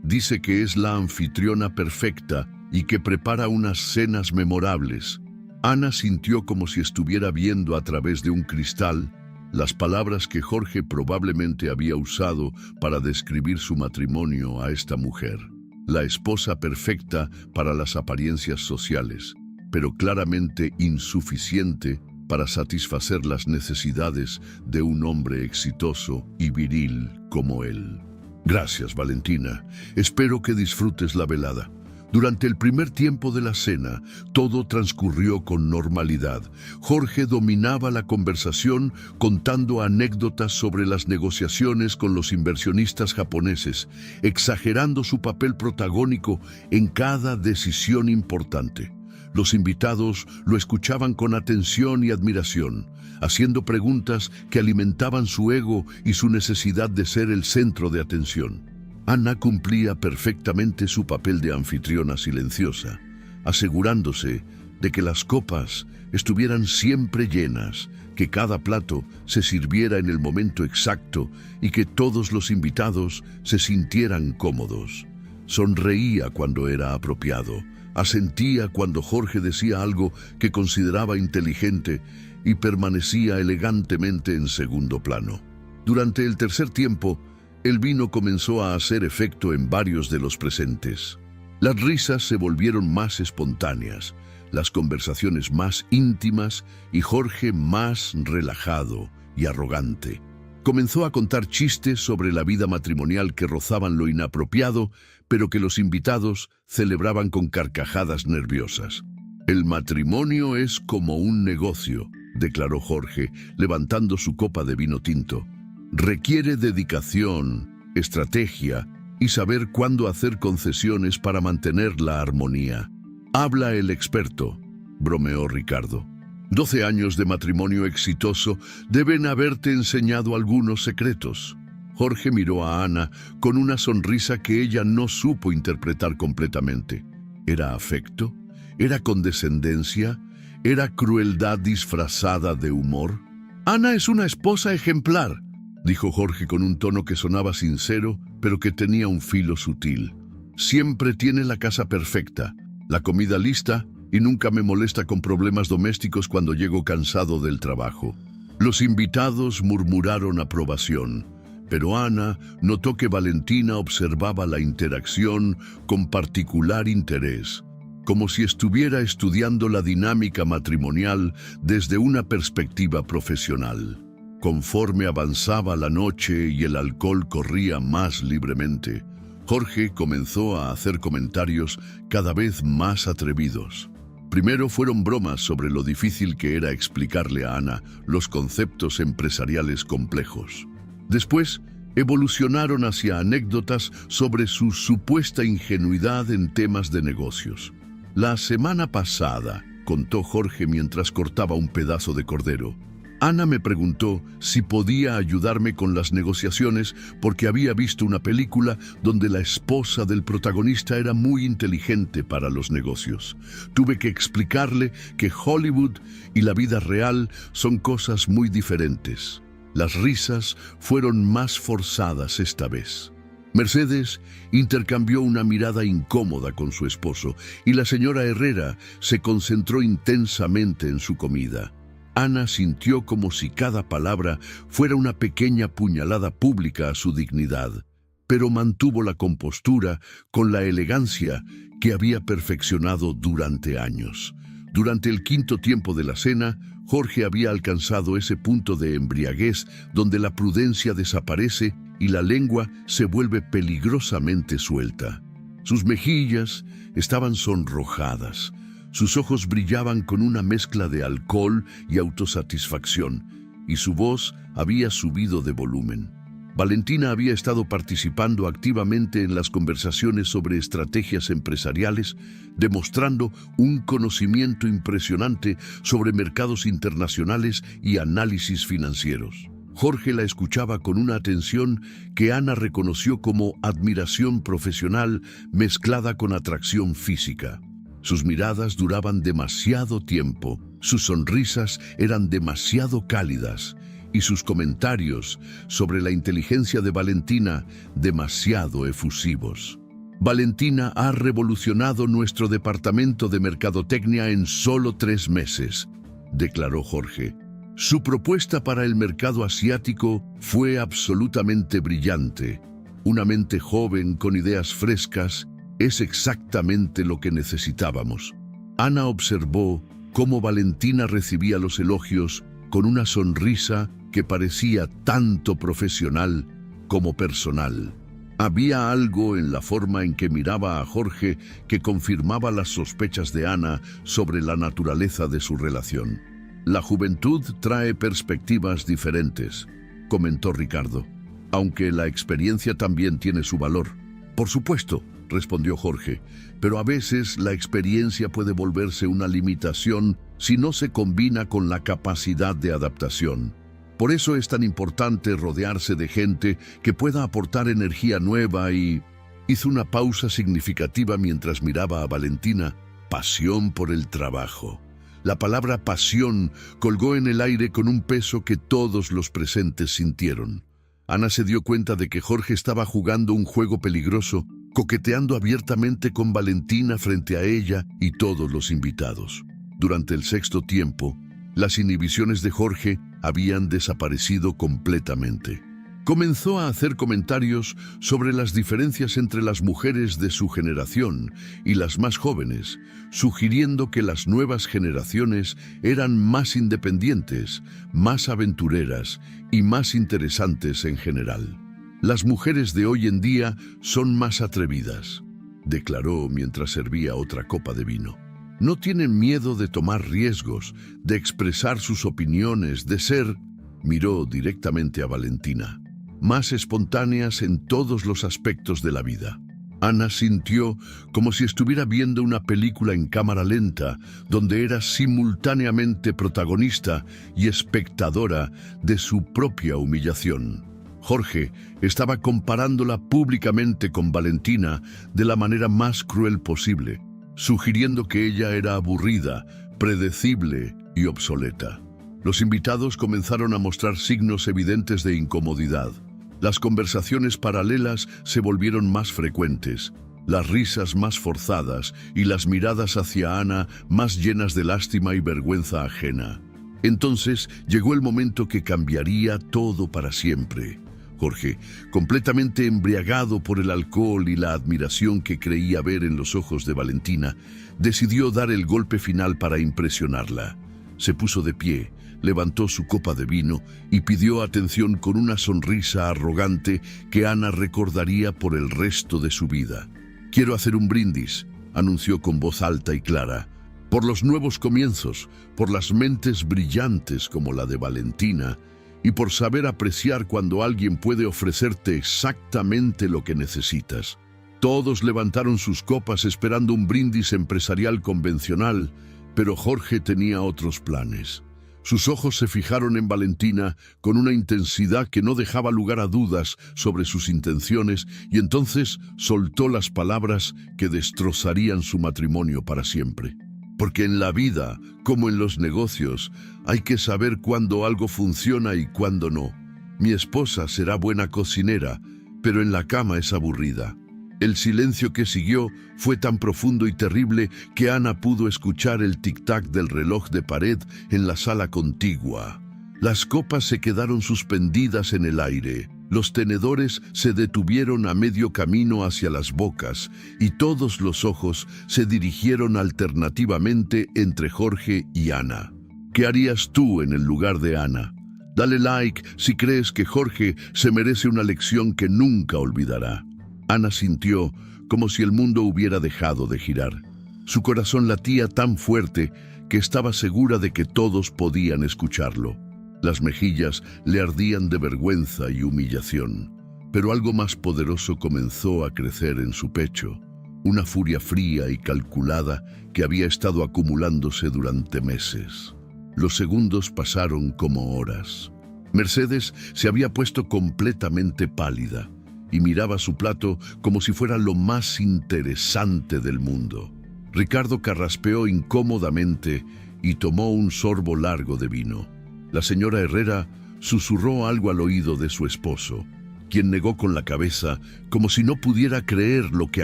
B: Dice que es la anfitriona perfecta y que prepara unas cenas memorables». Ana sintió como si estuviera viendo a través de un cristal las palabras que Jorge probablemente había usado para describir su matrimonio a esta mujer. La esposa perfecta para las apariencias sociales, pero claramente insuficiente para satisfacer las necesidades de un hombre exitoso y viril como él. «Gracias, Valentina. Espero que disfrutes la velada». Durante el primer tiempo de la cena, todo transcurrió con normalidad. Jorge dominaba la conversación contando anécdotas sobre las negociaciones con los inversionistas japoneses, exagerando su papel protagónico en cada decisión importante. Los invitados lo escuchaban con atención y admiración, haciendo preguntas que alimentaban su ego y su necesidad de ser el centro de atención. Ana cumplía perfectamente su papel de anfitriona silenciosa, asegurándose de que las copas estuvieran siempre llenas, que cada plato se sirviera en el momento exacto y que todos los invitados se sintieran cómodos. Sonreía cuando era apropiado, Asentía cuando Jorge decía algo que consideraba inteligente y permanecía elegantemente en segundo plano. Durante el tercer tiempo, el vino comenzó a hacer efecto en varios de los presentes. Las risas se volvieron más espontáneas, las conversaciones más íntimas y Jorge más relajado y arrogante. Comenzó a contar chistes sobre la vida matrimonial que rozaban lo inapropiado, pero que los invitados celebraban con carcajadas nerviosas. «El matrimonio es como un negocio», declaró Jorge, levantando su copa de vino tinto. «Requiere dedicación, estrategia y saber cuándo hacer concesiones para mantener la armonía». «Habla el experto», bromeó Ricardo. 12 años de matrimonio exitoso deben haberte enseñado algunos secretos. Jorge miró a Ana con una sonrisa que ella no supo interpretar completamente. ¿Era afecto? ¿Era condescendencia? ¿Era crueldad disfrazada de humor? «Ana es una esposa ejemplar», dijo Jorge con un tono que sonaba sincero, pero que tenía un filo sutil. «Siempre tiene la casa perfecta, la comida lista y nunca me molesta con problemas domésticos cuando llego cansado del trabajo». Los invitados murmuraron aprobación, pero Ana notó que Valentina observaba la interacción con particular interés, como si estuviera estudiando la dinámica matrimonial desde una perspectiva profesional. Conforme avanzaba la noche y el alcohol corría más libremente, Jorge comenzó a hacer comentarios cada vez más atrevidos. Primero fueron bromas sobre lo difícil que era explicarle a Ana los conceptos empresariales complejos. Después, evolucionaron hacia anécdotas sobre su supuesta ingenuidad en temas de negocios. «La semana pasada», contó Jorge mientras cortaba un pedazo de cordero, «Ana me preguntó si podía ayudarme con las negociaciones porque había visto una película donde la esposa del protagonista era muy inteligente para los negocios. Tuve que explicarle que Hollywood y la vida real son cosas muy diferentes». Las risas fueron más forzadas esta vez. Mercedes intercambió una mirada incómoda con su esposo y la señora Herrera se concentró intensamente en su comida. Ana sintió como si cada palabra fuera una pequeña puñalada pública a su dignidad, pero mantuvo la compostura con la elegancia que había perfeccionado durante años. Durante el quinto tiempo de la cena, Jorge había alcanzado ese punto de embriaguez donde la prudencia desaparece y la lengua se vuelve peligrosamente suelta. Sus mejillas estaban sonrojadas, sus ojos brillaban con una mezcla de alcohol y autosatisfacción, y su voz había subido de volumen. Valentina había estado participando activamente en las conversaciones sobre estrategias empresariales, demostrando un conocimiento impresionante sobre mercados internacionales y análisis financieros. Jorge la escuchaba con una atención que Ana reconoció como admiración profesional mezclada con atracción física. Sus miradas duraban demasiado tiempo, sus sonrisas eran demasiado cálidas, y sus comentarios sobre la inteligencia de Valentina demasiado efusivos. «Valentina ha revolucionado nuestro departamento de mercadotecnia en solo 3 meses», declaró Jorge. «Su propuesta para el mercado asiático fue absolutamente brillante. Una mente joven con ideas frescas es exactamente lo que necesitábamos». Ana observó cómo Valentina recibía los elogios con una sonrisa que parecía tanto profesional como personal. Había algo en la forma en que miraba a Jorge que confirmaba las sospechas de Ana sobre la naturaleza de su relación. «La juventud trae perspectivas diferentes», comentó Ricardo, «aunque la experiencia también tiene su valor». «Por supuesto», respondió Jorge, «pero a veces la experiencia puede volverse una limitación si no se combina con la capacidad de adaptación. Por eso es tan importante rodearse de gente que pueda aportar energía nueva y...». Hizo una pausa significativa mientras miraba a Valentina. «Pasión por el trabajo». La palabra pasión colgó en el aire con un peso que todos los presentes sintieron. Ana se dio cuenta de que Jorge estaba jugando un juego peligroso coqueteando abiertamente con Valentina frente a ella y todos los invitados. Durante el sexto tiempo, las inhibiciones de Jorge habían desaparecido completamente. Comenzó a hacer comentarios sobre las diferencias entre las mujeres de su generación y las más jóvenes, sugiriendo que las nuevas generaciones eran más independientes, más aventureras y más interesantes en general. Las mujeres de hoy en día son más atrevidas, declaró mientras servía otra copa de vino. No tienen miedo de tomar riesgos, de expresar sus opiniones, de ser, miró directamente a Valentina, más espontáneas en todos los aspectos de la vida. Ana sintió como si estuviera viendo una película en cámara lenta, donde era simultáneamente protagonista y espectadora de su propia humillación. Jorge estaba comparándola públicamente con Valentina de la manera más cruel posible, sugiriendo que ella era aburrida, predecible y obsoleta. Los invitados comenzaron a mostrar signos evidentes de incomodidad. Las conversaciones paralelas se volvieron más frecuentes, las risas más forzadas y las miradas hacia Ana más llenas de lástima y vergüenza ajena. Entonces llegó el momento que cambiaría todo para siempre. Jorge, completamente embriagado por el alcohol y la admiración que creía ver en los ojos de Valentina, decidió dar el golpe final para impresionarla. Se puso de pie, levantó su copa de vino y pidió atención con una sonrisa arrogante que Ana recordaría por el resto de su vida. «Quiero hacer un brindis», anunció con voz alta y clara, «por los nuevos comienzos, por las mentes brillantes como la de Valentina y por saber apreciar cuando alguien puede ofrecerte exactamente lo que necesitas». Todos levantaron sus copas esperando un brindis empresarial convencional, pero Jorge tenía otros planes. Sus ojos se fijaron en Valentina con una intensidad que no dejaba lugar a dudas sobre sus intenciones y entonces soltó las palabras que destrozarían su matrimonio para siempre. Porque en la vida, como en los negocios, hay que saber cuándo algo funciona y cuándo no. Mi esposa será buena cocinera, pero en la cama es aburrida. El silencio que siguió fue tan profundo y terrible que Ana pudo escuchar el tic-tac del reloj de pared en la sala contigua. Las copas se quedaron suspendidas en el aire, los tenedores se detuvieron a medio camino hacia las bocas y todos los ojos se dirigieron alternativamente entre Jorge y Ana. ¿Qué harías tú en el lugar de Ana? Dale like si crees que Jorge se merece una lección que nunca olvidará. Ana sintió como si el mundo hubiera dejado de girar. Su corazón latía tan fuerte que estaba segura de que todos podían escucharlo. Las mejillas le ardían de vergüenza y humillación, pero algo más poderoso comenzó a crecer en su pecho, una furia fría y calculada que había estado acumulándose durante meses. Los segundos pasaron como horas. Mercedes se había puesto completamente pálida y miraba su plato como si fuera lo más interesante del mundo. Ricardo carraspeó incómodamente y tomó un sorbo largo de vino. La señora Herrera susurró algo al oído de su esposo, quien negó con la cabeza como si no pudiera creer lo que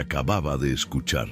B: acababa de escuchar.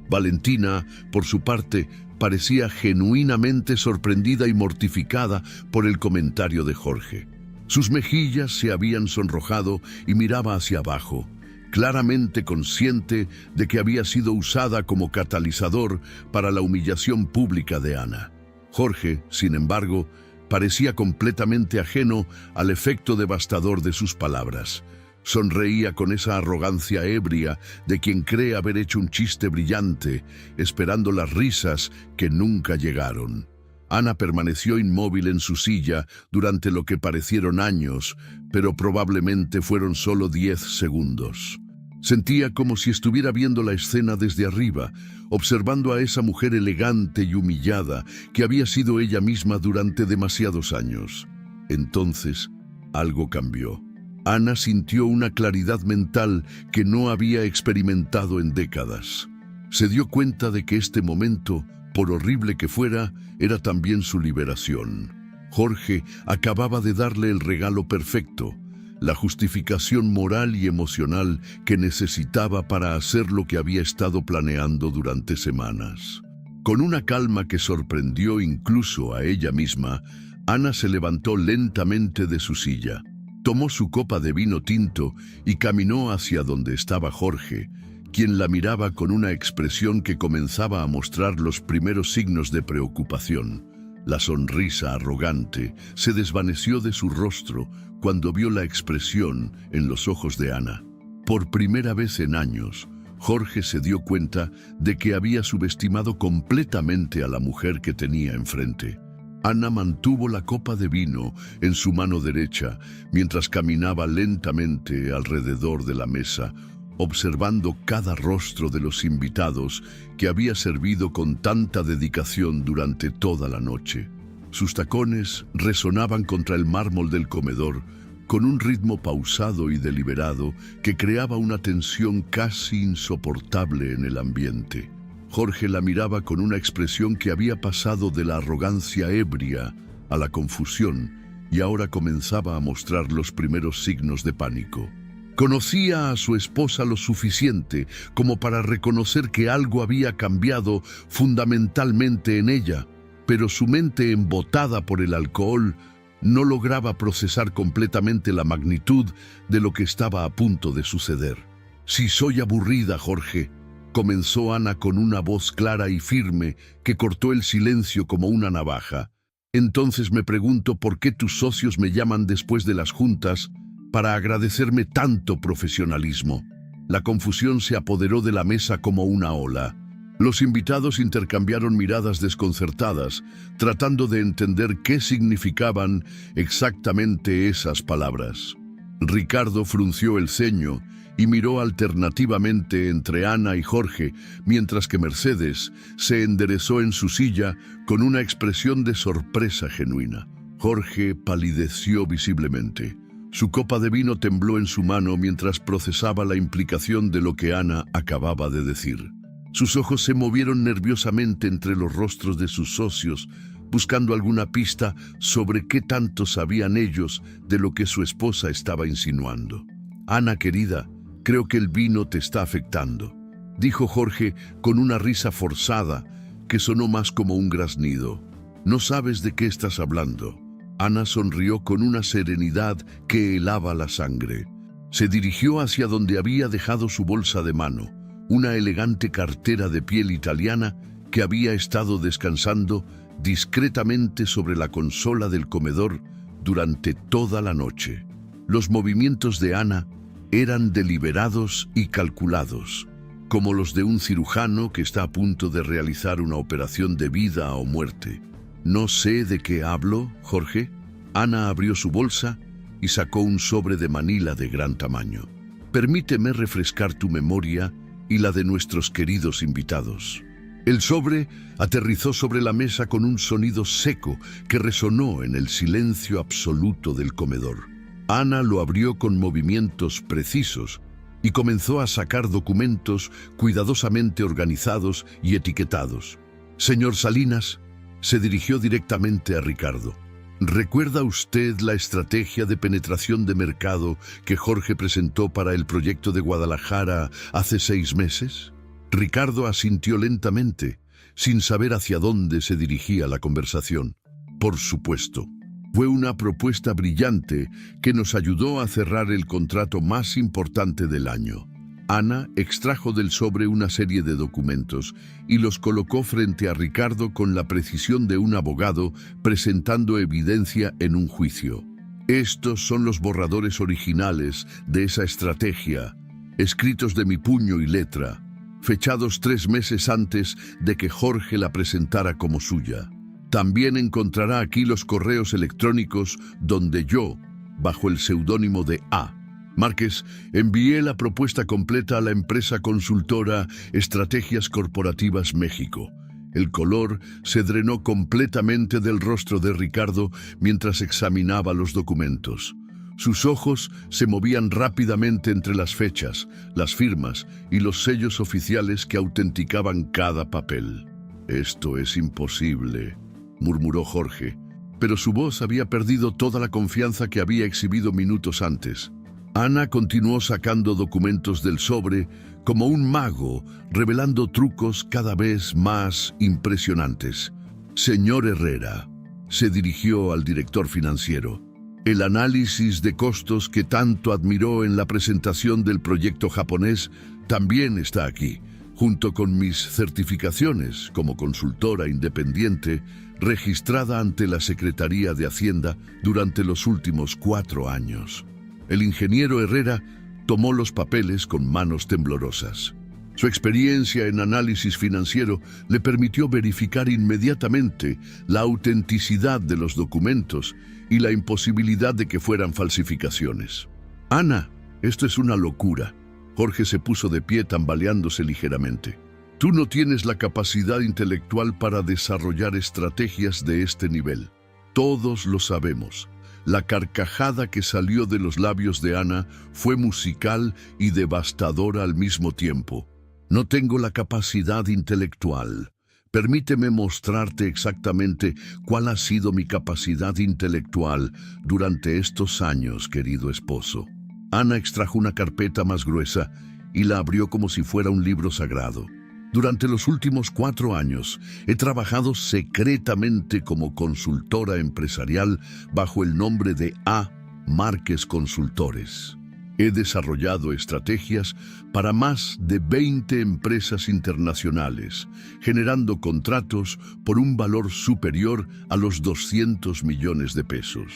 B: Valentina, por su parte, parecía genuinamente sorprendida y mortificada por el comentario de Jorge. Sus mejillas se habían sonrojado y miraba hacia abajo, claramente consciente de que había sido usada como catalizador para la humillación pública de Ana. Jorge, sin embargo, parecía completamente ajeno al efecto devastador de sus palabras. Sonreía con esa arrogancia ebria de quien cree haber hecho un chiste brillante, esperando las risas que nunca llegaron. Ana permaneció inmóvil en su silla durante lo que parecieron años, pero probablemente fueron solo 10 segundos. Sentía como si estuviera viendo la escena desde arriba, observando a esa mujer elegante y humillada que había sido ella misma durante demasiados años. Entonces, algo cambió. Ana sintió una claridad mental que no había experimentado en décadas. Se dio cuenta de que este momento, por horrible que fuera, era también su liberación. Jorge acababa de darle el regalo perfecto, la justificación moral y emocional que necesitaba para hacer lo que había estado planeando durante semanas. Con una calma que sorprendió incluso a ella misma, Ana se levantó lentamente de su silla, tomó su copa de vino tinto y caminó hacia donde estaba Jorge, quien la miraba con una expresión que comenzaba a mostrar los primeros signos de preocupación. La sonrisa arrogante se desvaneció de su rostro cuando vio la expresión en los ojos de Ana. Por primera vez en años, Jorge se dio cuenta de que había subestimado completamente a la mujer que tenía enfrente. Ana mantuvo la copa de vino en su mano derecha mientras caminaba lentamente alrededor de la mesa, observando cada rostro de los invitados que había servido con tanta dedicación durante toda la noche. Sus tacones resonaban contra el mármol del comedor con un ritmo pausado y deliberado que creaba una tensión casi insoportable en el ambiente. Jorge la miraba con una expresión que había pasado de la arrogancia ebria a la confusión y ahora comenzaba a mostrar los primeros signos de pánico. Conocía a su esposa lo suficiente como para reconocer que algo había cambiado fundamentalmente en ella, pero su mente embotada por el alcohol no lograba procesar completamente la magnitud de lo que estaba a punto de suceder. «Si soy aburrida, Jorge», comenzó Ana con una voz clara y firme que cortó el silencio como una navaja. «Entonces me pregunto por qué tus socios me llaman después de las juntas para agradecerme tanto profesionalismo». La confusión se apoderó de la mesa como una ola. Los invitados intercambiaron miradas desconcertadas, tratando de entender qué significaban exactamente esas palabras. Ricardo frunció el ceño y miró alternativamente entre Ana y Jorge, mientras que Mercedes se enderezó en su silla con una expresión de sorpresa genuina. Jorge palideció visiblemente. Su copa de vino tembló en su mano mientras procesaba la implicación de lo que Ana acababa de decir. Sus ojos se movieron nerviosamente entre los rostros de sus socios, buscando alguna pista sobre qué tanto sabían ellos de lo que su esposa estaba insinuando. «Ana, querida, creo que el vino te está afectando», dijo Jorge con una risa forzada que sonó más como un graznido. «No sabes de qué estás hablando». Ana sonrió con una serenidad que helaba la sangre. Se dirigió hacia donde había dejado su bolsa de mano, una elegante cartera de piel italiana que había estado descansando discretamente sobre la consola del comedor durante toda la noche. Los movimientos de Ana eran deliberados y calculados, como los de un cirujano que está a punto de realizar una operación de vida o muerte. «No sé de qué hablo, Jorge». Ana abrió su bolsa y sacó un sobre de manila de gran tamaño. «Permíteme refrescar tu memoria y la de nuestros queridos invitados». El sobre aterrizó sobre la mesa con un sonido seco que resonó en el silencio absoluto del comedor. Ana lo abrió con movimientos precisos y comenzó a sacar documentos cuidadosamente organizados y etiquetados. «Señor Salinas», se dirigió directamente a Ricardo. «¿Recuerda usted la estrategia de penetración de mercado que Jorge presentó para el proyecto de Guadalajara hace 6 meses?» Ricardo asintió lentamente, sin saber hacia dónde se dirigía la conversación. «Por supuesto. Fue una propuesta brillante que nos ayudó a cerrar el contrato más importante del año». Ana extrajo del sobre una serie de documentos y los colocó frente a Ricardo con la precisión de un abogado presentando evidencia en un juicio. «Estos son los borradores originales de esa estrategia, escritos de mi puño y letra, fechados 3 meses antes de que Jorge la presentara como suya. También encontrará aquí los correos electrónicos donde yo, bajo el seudónimo de A. Márquez, envié la propuesta completa a la empresa consultora Estrategias Corporativas México». El color se drenó completamente del rostro de Ricardo mientras examinaba los documentos. Sus ojos se movían rápidamente entre las fechas, las firmas y los sellos oficiales que autenticaban cada papel. «Esto es imposible», murmuró Jorge. pero su voz había perdido toda la confianza que había exhibido minutos antes. Ana continuó sacando documentos del sobre como un mago, revelando trucos cada vez más impresionantes. Señor Herrera, se dirigió al director financiero. El análisis de costos que tanto admiró en la presentación del proyecto japonés también está aquí, junto con mis certificaciones como consultora independiente registrada ante la Secretaría de Hacienda durante los últimos 4 años. El ingeniero Herrera tomó los papeles con manos temblorosas. Su experiencia en análisis financiero le permitió verificar inmediatamente la autenticidad de los documentos y la imposibilidad de que fueran falsificaciones. Ana, esto es una locura. Jorge se puso de pie tambaleándose ligeramente. Tú no tienes la capacidad intelectual para desarrollar estrategias de este nivel. Todos lo sabemos. La carcajada que salió de los labios de Ana fue musical y devastadora al mismo tiempo. No tengo la capacidad intelectual. Permíteme mostrarte exactamente cuál ha sido mi capacidad intelectual durante estos años, querido esposo. Ana extrajo una carpeta más gruesa y la abrió como si fuera un libro sagrado. Durante los últimos 4 años he trabajado secretamente como consultora empresarial bajo el nombre de A. Márquez Consultores. He desarrollado estrategias para más de 20 empresas internacionales, generando contratos por un valor superior a los 200 millones de pesos.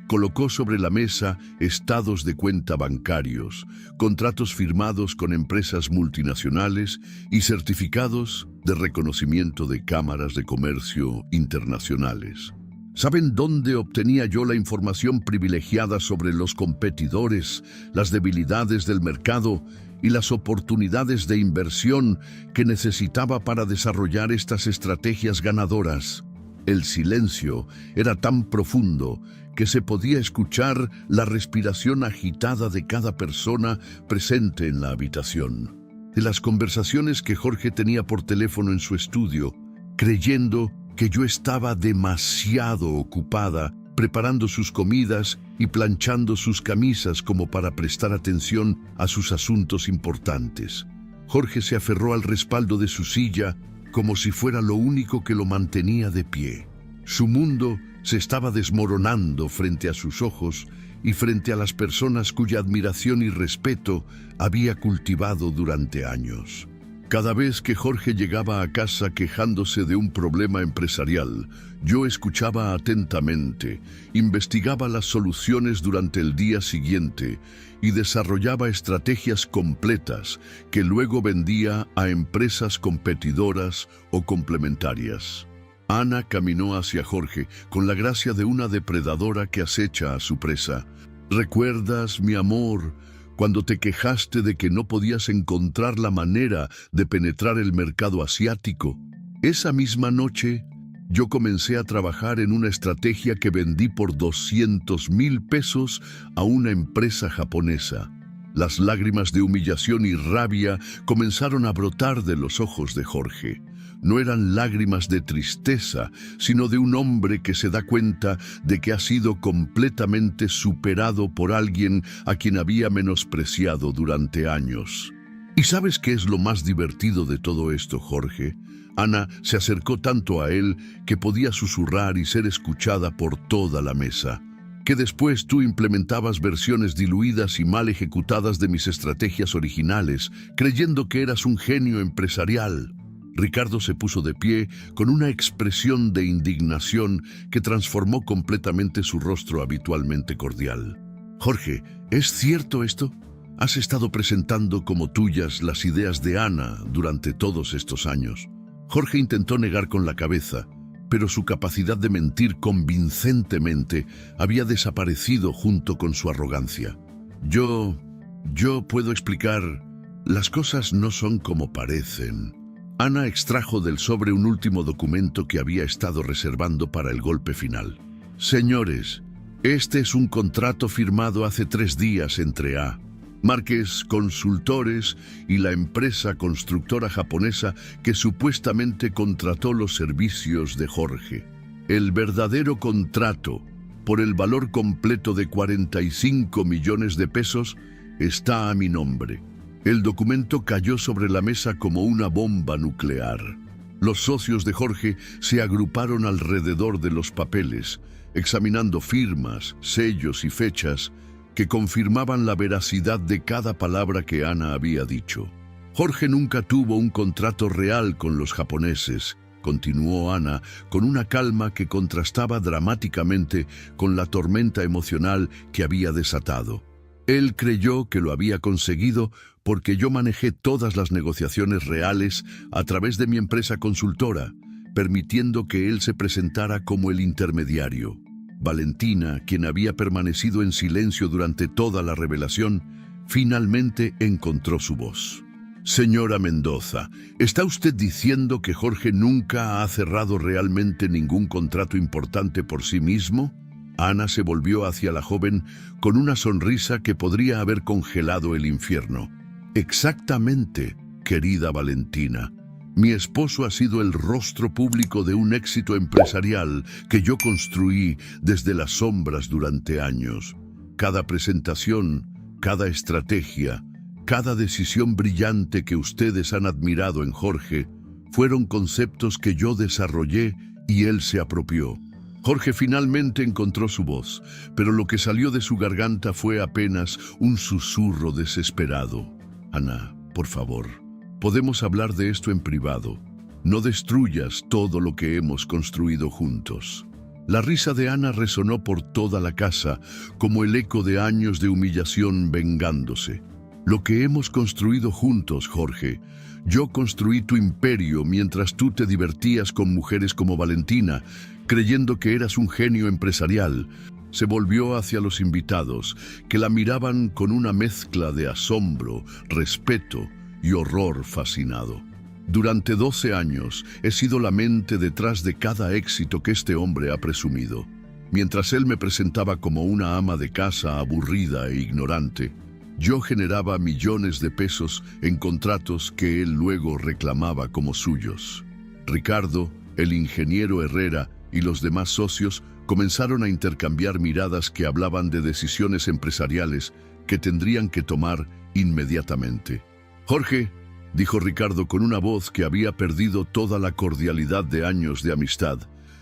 B: Colocó sobre la mesa estados de cuenta bancarios, contratos firmados con empresas multinacionales y certificados de reconocimiento de cámaras de comercio internacionales. ¿Saben dónde obtenía yo la información privilegiada sobre los competidores, las debilidades del mercado y las oportunidades de inversión que necesitaba para desarrollar estas estrategias ganadoras? El silencio era tan profundo que se podía escuchar la respiración agitada de cada persona presente en la habitación. De las conversaciones que Jorge tenía por teléfono en su estudio, creyendo que yo estaba demasiado ocupada preparando sus comidas y planchando sus camisas como para prestar atención a sus asuntos importantes. Jorge se aferró al respaldo de su silla como si fuera lo único que lo mantenía de pie. Su mundo se estaba desmoronando frente a sus ojos y frente a las personas cuya admiración y respeto había cultivado durante años. Cada vez que Jorge llegaba a casa quejándose de un problema empresarial, yo escuchaba atentamente, investigaba las soluciones durante el día siguiente y desarrollaba estrategias completas que luego vendía a empresas competidoras o complementarias. Ana caminó hacia Jorge con la gracia de una depredadora que acecha a su presa. ¿Recuerdas, mi amor, cuando te quejaste de que no podías encontrar la manera de penetrar el mercado asiático? Esa misma noche, yo comencé a trabajar en una estrategia que vendí por 200,000 pesos a una empresa japonesa. Las lágrimas de humillación y rabia comenzaron a brotar de los ojos de Jorge. No eran lágrimas de tristeza, sino de un hombre que se da cuenta de que ha sido completamente superado por alguien a quien había menospreciado durante años. ¿Y sabes qué es lo más divertido de todo esto, Jorge? Ana se acercó tanto a él que podía susurrar y ser escuchada por toda la mesa. Que después tú implementabas versiones diluidas y mal ejecutadas de mis estrategias originales, creyendo que eras un genio empresarial. Ricardo se puso de pie con una expresión de indignación que transformó completamente su rostro habitualmente cordial. Jorge, ¿es cierto esto? Has estado presentando como tuyas las ideas de Ana durante todos estos años. Jorge intentó negar con la cabeza, pero su capacidad de mentir convincentemente había desaparecido junto con su arrogancia. Yo puedo explicar, las cosas no son como parecen. Ana extrajo del sobre un último documento que había estado reservando para el golpe final. Señores, este es un contrato firmado hace 3 días entre A. Márquez Consultores y la empresa constructora japonesa que supuestamente contrató los servicios de Jorge. El verdadero contrato, por el valor completo de 45 millones de pesos, está a mi nombre. El documento cayó sobre la mesa como una bomba nuclear. Los socios de Jorge se agruparon alrededor de los papeles, examinando firmas, sellos y fechas que confirmaban la veracidad de cada palabra que Ana había dicho. Jorge nunca tuvo un contrato real con los japoneses, continuó Ana con una calma que contrastaba dramáticamente con la tormenta emocional que había desatado. Él creyó que lo había conseguido porque yo manejé todas las negociaciones reales a través de mi empresa consultora, permitiendo que él se presentara como el intermediario. Valentina, quien había permanecido en silencio durante toda la revelación, finalmente encontró su voz. Señora Mendoza, ¿está usted diciendo que Jorge nunca ha cerrado realmente ningún contrato importante por sí mismo? Ana se volvió hacia la joven con una sonrisa que podría haber congelado el infierno. Exactamente, querida Valentina. Mi esposo ha sido el rostro público de un éxito empresarial que yo construí desde las sombras durante años. Cada presentación, cada estrategia, cada decisión brillante que ustedes han admirado en Jorge fueron conceptos que yo desarrollé y él se apropió. Jorge finalmente encontró su voz, pero lo que salió de su garganta fue apenas un susurro desesperado. Ana, por favor, podemos hablar de esto en privado. No destruyas todo lo que hemos construido juntos. La risa de Ana resonó por toda la casa, como el eco de años de humillación vengándose. Lo que hemos construido juntos, Jorge. Yo construí tu imperio mientras tú te divertías con mujeres como Valentina, creyendo que eras un genio empresarial. Se volvió hacia los invitados, que la miraban con una mezcla de asombro, respeto y horror fascinado. Durante 12 años he sido la mente detrás de cada éxito que este hombre ha presumido. Mientras él me presentaba como una ama de casa aburrida e ignorante, yo generaba millones de pesos en contratos que él luego reclamaba como suyos. Ricardo, el ingeniero Herrera y los demás socios comenzaron a intercambiar miradas que hablaban de decisiones empresariales que tendrían que tomar inmediatamente. Jorge, dijo Ricardo con una voz que había perdido toda la cordialidad de años de amistad,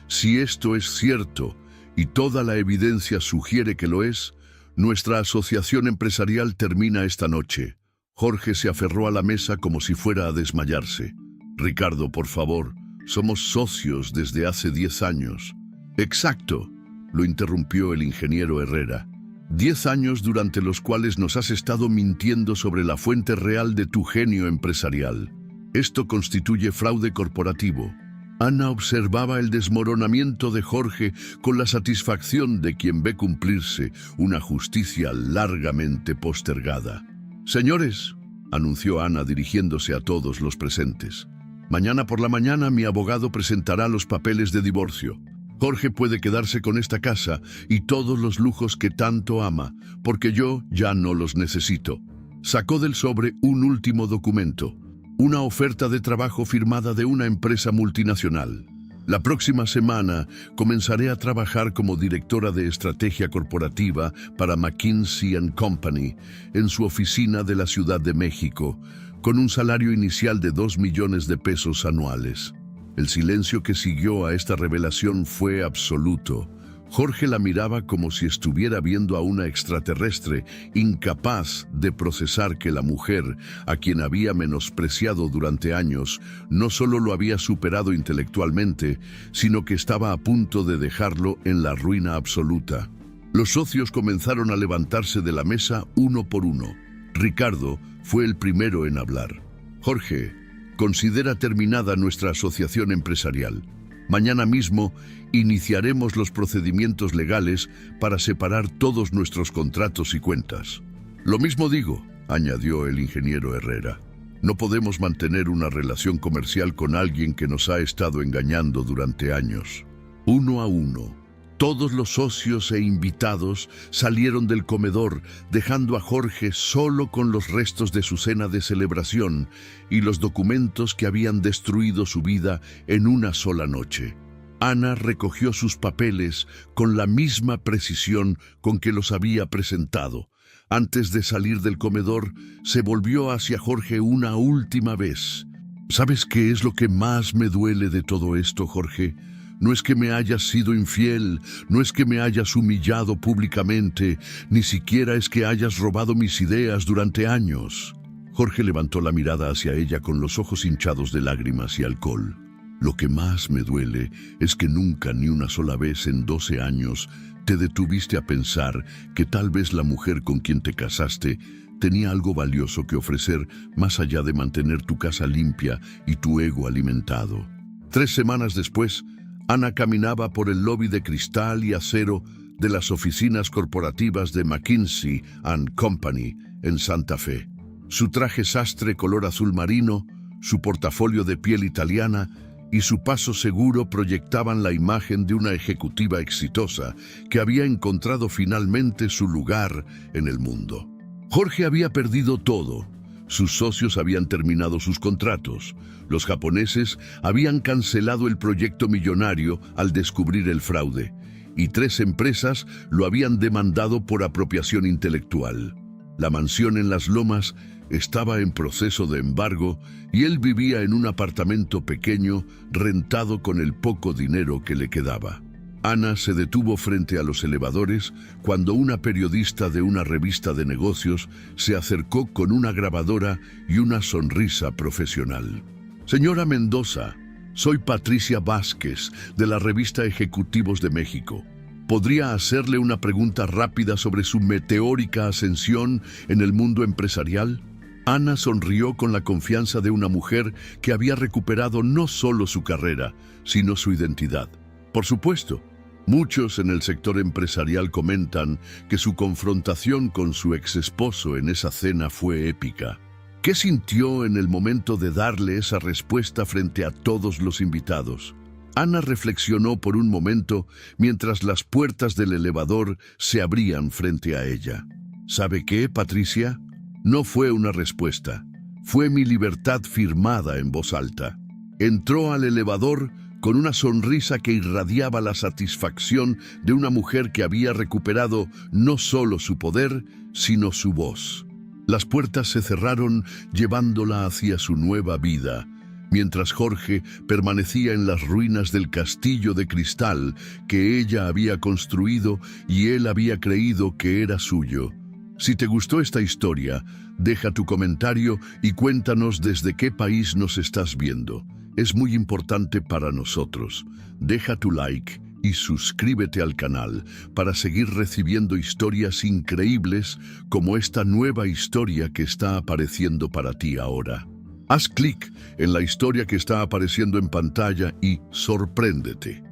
B: si esto es cierto y toda la evidencia sugiere que lo es, nuestra asociación empresarial termina esta noche. Jorge se aferró a la mesa como si fuera a desmayarse. Ricardo, por favor, somos socios desde hace 10 años. Exacto, lo interrumpió el ingeniero Herrera. 10 años durante los cuales nos has estado mintiendo sobre la fuente real de tu genio empresarial. Esto constituye fraude corporativo. Ana observaba el desmoronamiento de Jorge con la satisfacción de quien ve cumplirse una justicia largamente postergada. Señores, anunció Ana dirigiéndose a todos los presentes, mañana por la mañana mi abogado presentará los papeles de divorcio. Jorge puede quedarse con esta casa y todos los lujos que tanto ama, porque yo ya no los necesito. Sacó del sobre un último documento, una oferta de trabajo firmada de una empresa multinacional. La próxima semana comenzaré a trabajar como directora de estrategia corporativa para McKinsey & Company en su oficina de la Ciudad de México, con un salario inicial de 2 millones de pesos anuales. El silencio que siguió a esta revelación fue absoluto. Jorge la miraba como si estuviera viendo a una extraterrestre, incapaz de procesar que la mujer, a quien había menospreciado durante años, no solo lo había superado intelectualmente, sino que estaba a punto de dejarlo en la ruina absoluta. Los socios comenzaron a levantarse de la mesa uno por uno. Ricardo fue el primero en hablar. Jorge, considera terminada nuestra asociación empresarial. Mañana mismo iniciaremos los procedimientos legales para separar todos nuestros contratos y cuentas. Lo mismo digo, añadió el ingeniero Herrera. No podemos mantener una relación comercial con alguien que nos ha estado engañando durante años. Uno a uno, todos los socios e invitados salieron del comedor, dejando a Jorge solo con los restos de su cena de celebración y los documentos que habían destruido su vida en una sola noche. Ana recogió sus papeles con la misma precisión con que los había presentado. Antes de salir del comedor, se volvió hacia Jorge una última vez. ¿Sabes qué es lo que más me duele de todo esto, Jorge? No es que me hayas sido infiel, no es que me hayas humillado públicamente, ni siquiera es que hayas robado mis ideas durante años. Jorge levantó la mirada hacia ella con los ojos hinchados de lágrimas y alcohol. Lo que más me duele es que nunca, ni una sola vez en 12 años, te detuviste a pensar que tal vez la mujer con quien te casaste tenía algo valioso que ofrecer más allá de mantener tu casa limpia y tu ego alimentado. 3 semanas después, Ana caminaba por el lobby de cristal y acero de las oficinas corporativas de McKinsey & Company en Santa Fe. Su traje sastre color azul marino, su portafolio de piel italiana y su paso seguro proyectaban la imagen de una ejecutiva exitosa que había encontrado finalmente su lugar en el mundo. Jorge había perdido todo. Sus socios habían terminado sus contratos. Los japoneses habían cancelado el proyecto millonario al descubrir el fraude, y 3 empresas lo habían demandado por apropiación intelectual. La mansión en Las Lomas estaba en proceso de embargo y él vivía en un apartamento pequeño rentado con el poco dinero que le quedaba. Ana se detuvo frente a los elevadores cuando una periodista de una revista de negocios se acercó con una grabadora y una sonrisa profesional. Señora Mendoza, soy Patricia Vázquez, de la revista Ejecutivos de México. ¿Podría hacerle una pregunta rápida sobre su meteórica ascensión en el mundo empresarial? Ana sonrió con la confianza de una mujer que había recuperado no solo su carrera, sino su identidad. Por supuesto, muchos en el sector empresarial comentan que su confrontación con su exesposo en esa cena fue épica. ¿Qué sintió en el momento de darle esa respuesta frente a todos los invitados? Ana reflexionó por un momento mientras las puertas del elevador se abrían frente a ella. ¿Sabe qué, Patricia? No fue una respuesta, fue mi libertad firmada en voz alta. Entró al elevador con una sonrisa que irradiaba la satisfacción de una mujer que había recuperado no solo su poder, sino su voz. Las puertas se cerraron llevándola hacia su nueva vida, mientras Jorge permanecía en las ruinas del castillo de cristal que ella había construido y él había creído que era suyo. Si te gustó esta historia, deja tu comentario y cuéntanos desde qué país nos estás viendo. Es muy importante para nosotros. Deja tu like y suscríbete al canal para seguir recibiendo historias increíbles como esta nueva historia que está apareciendo para ti ahora. Haz clic en la historia que está apareciendo en pantalla y sorpréndete.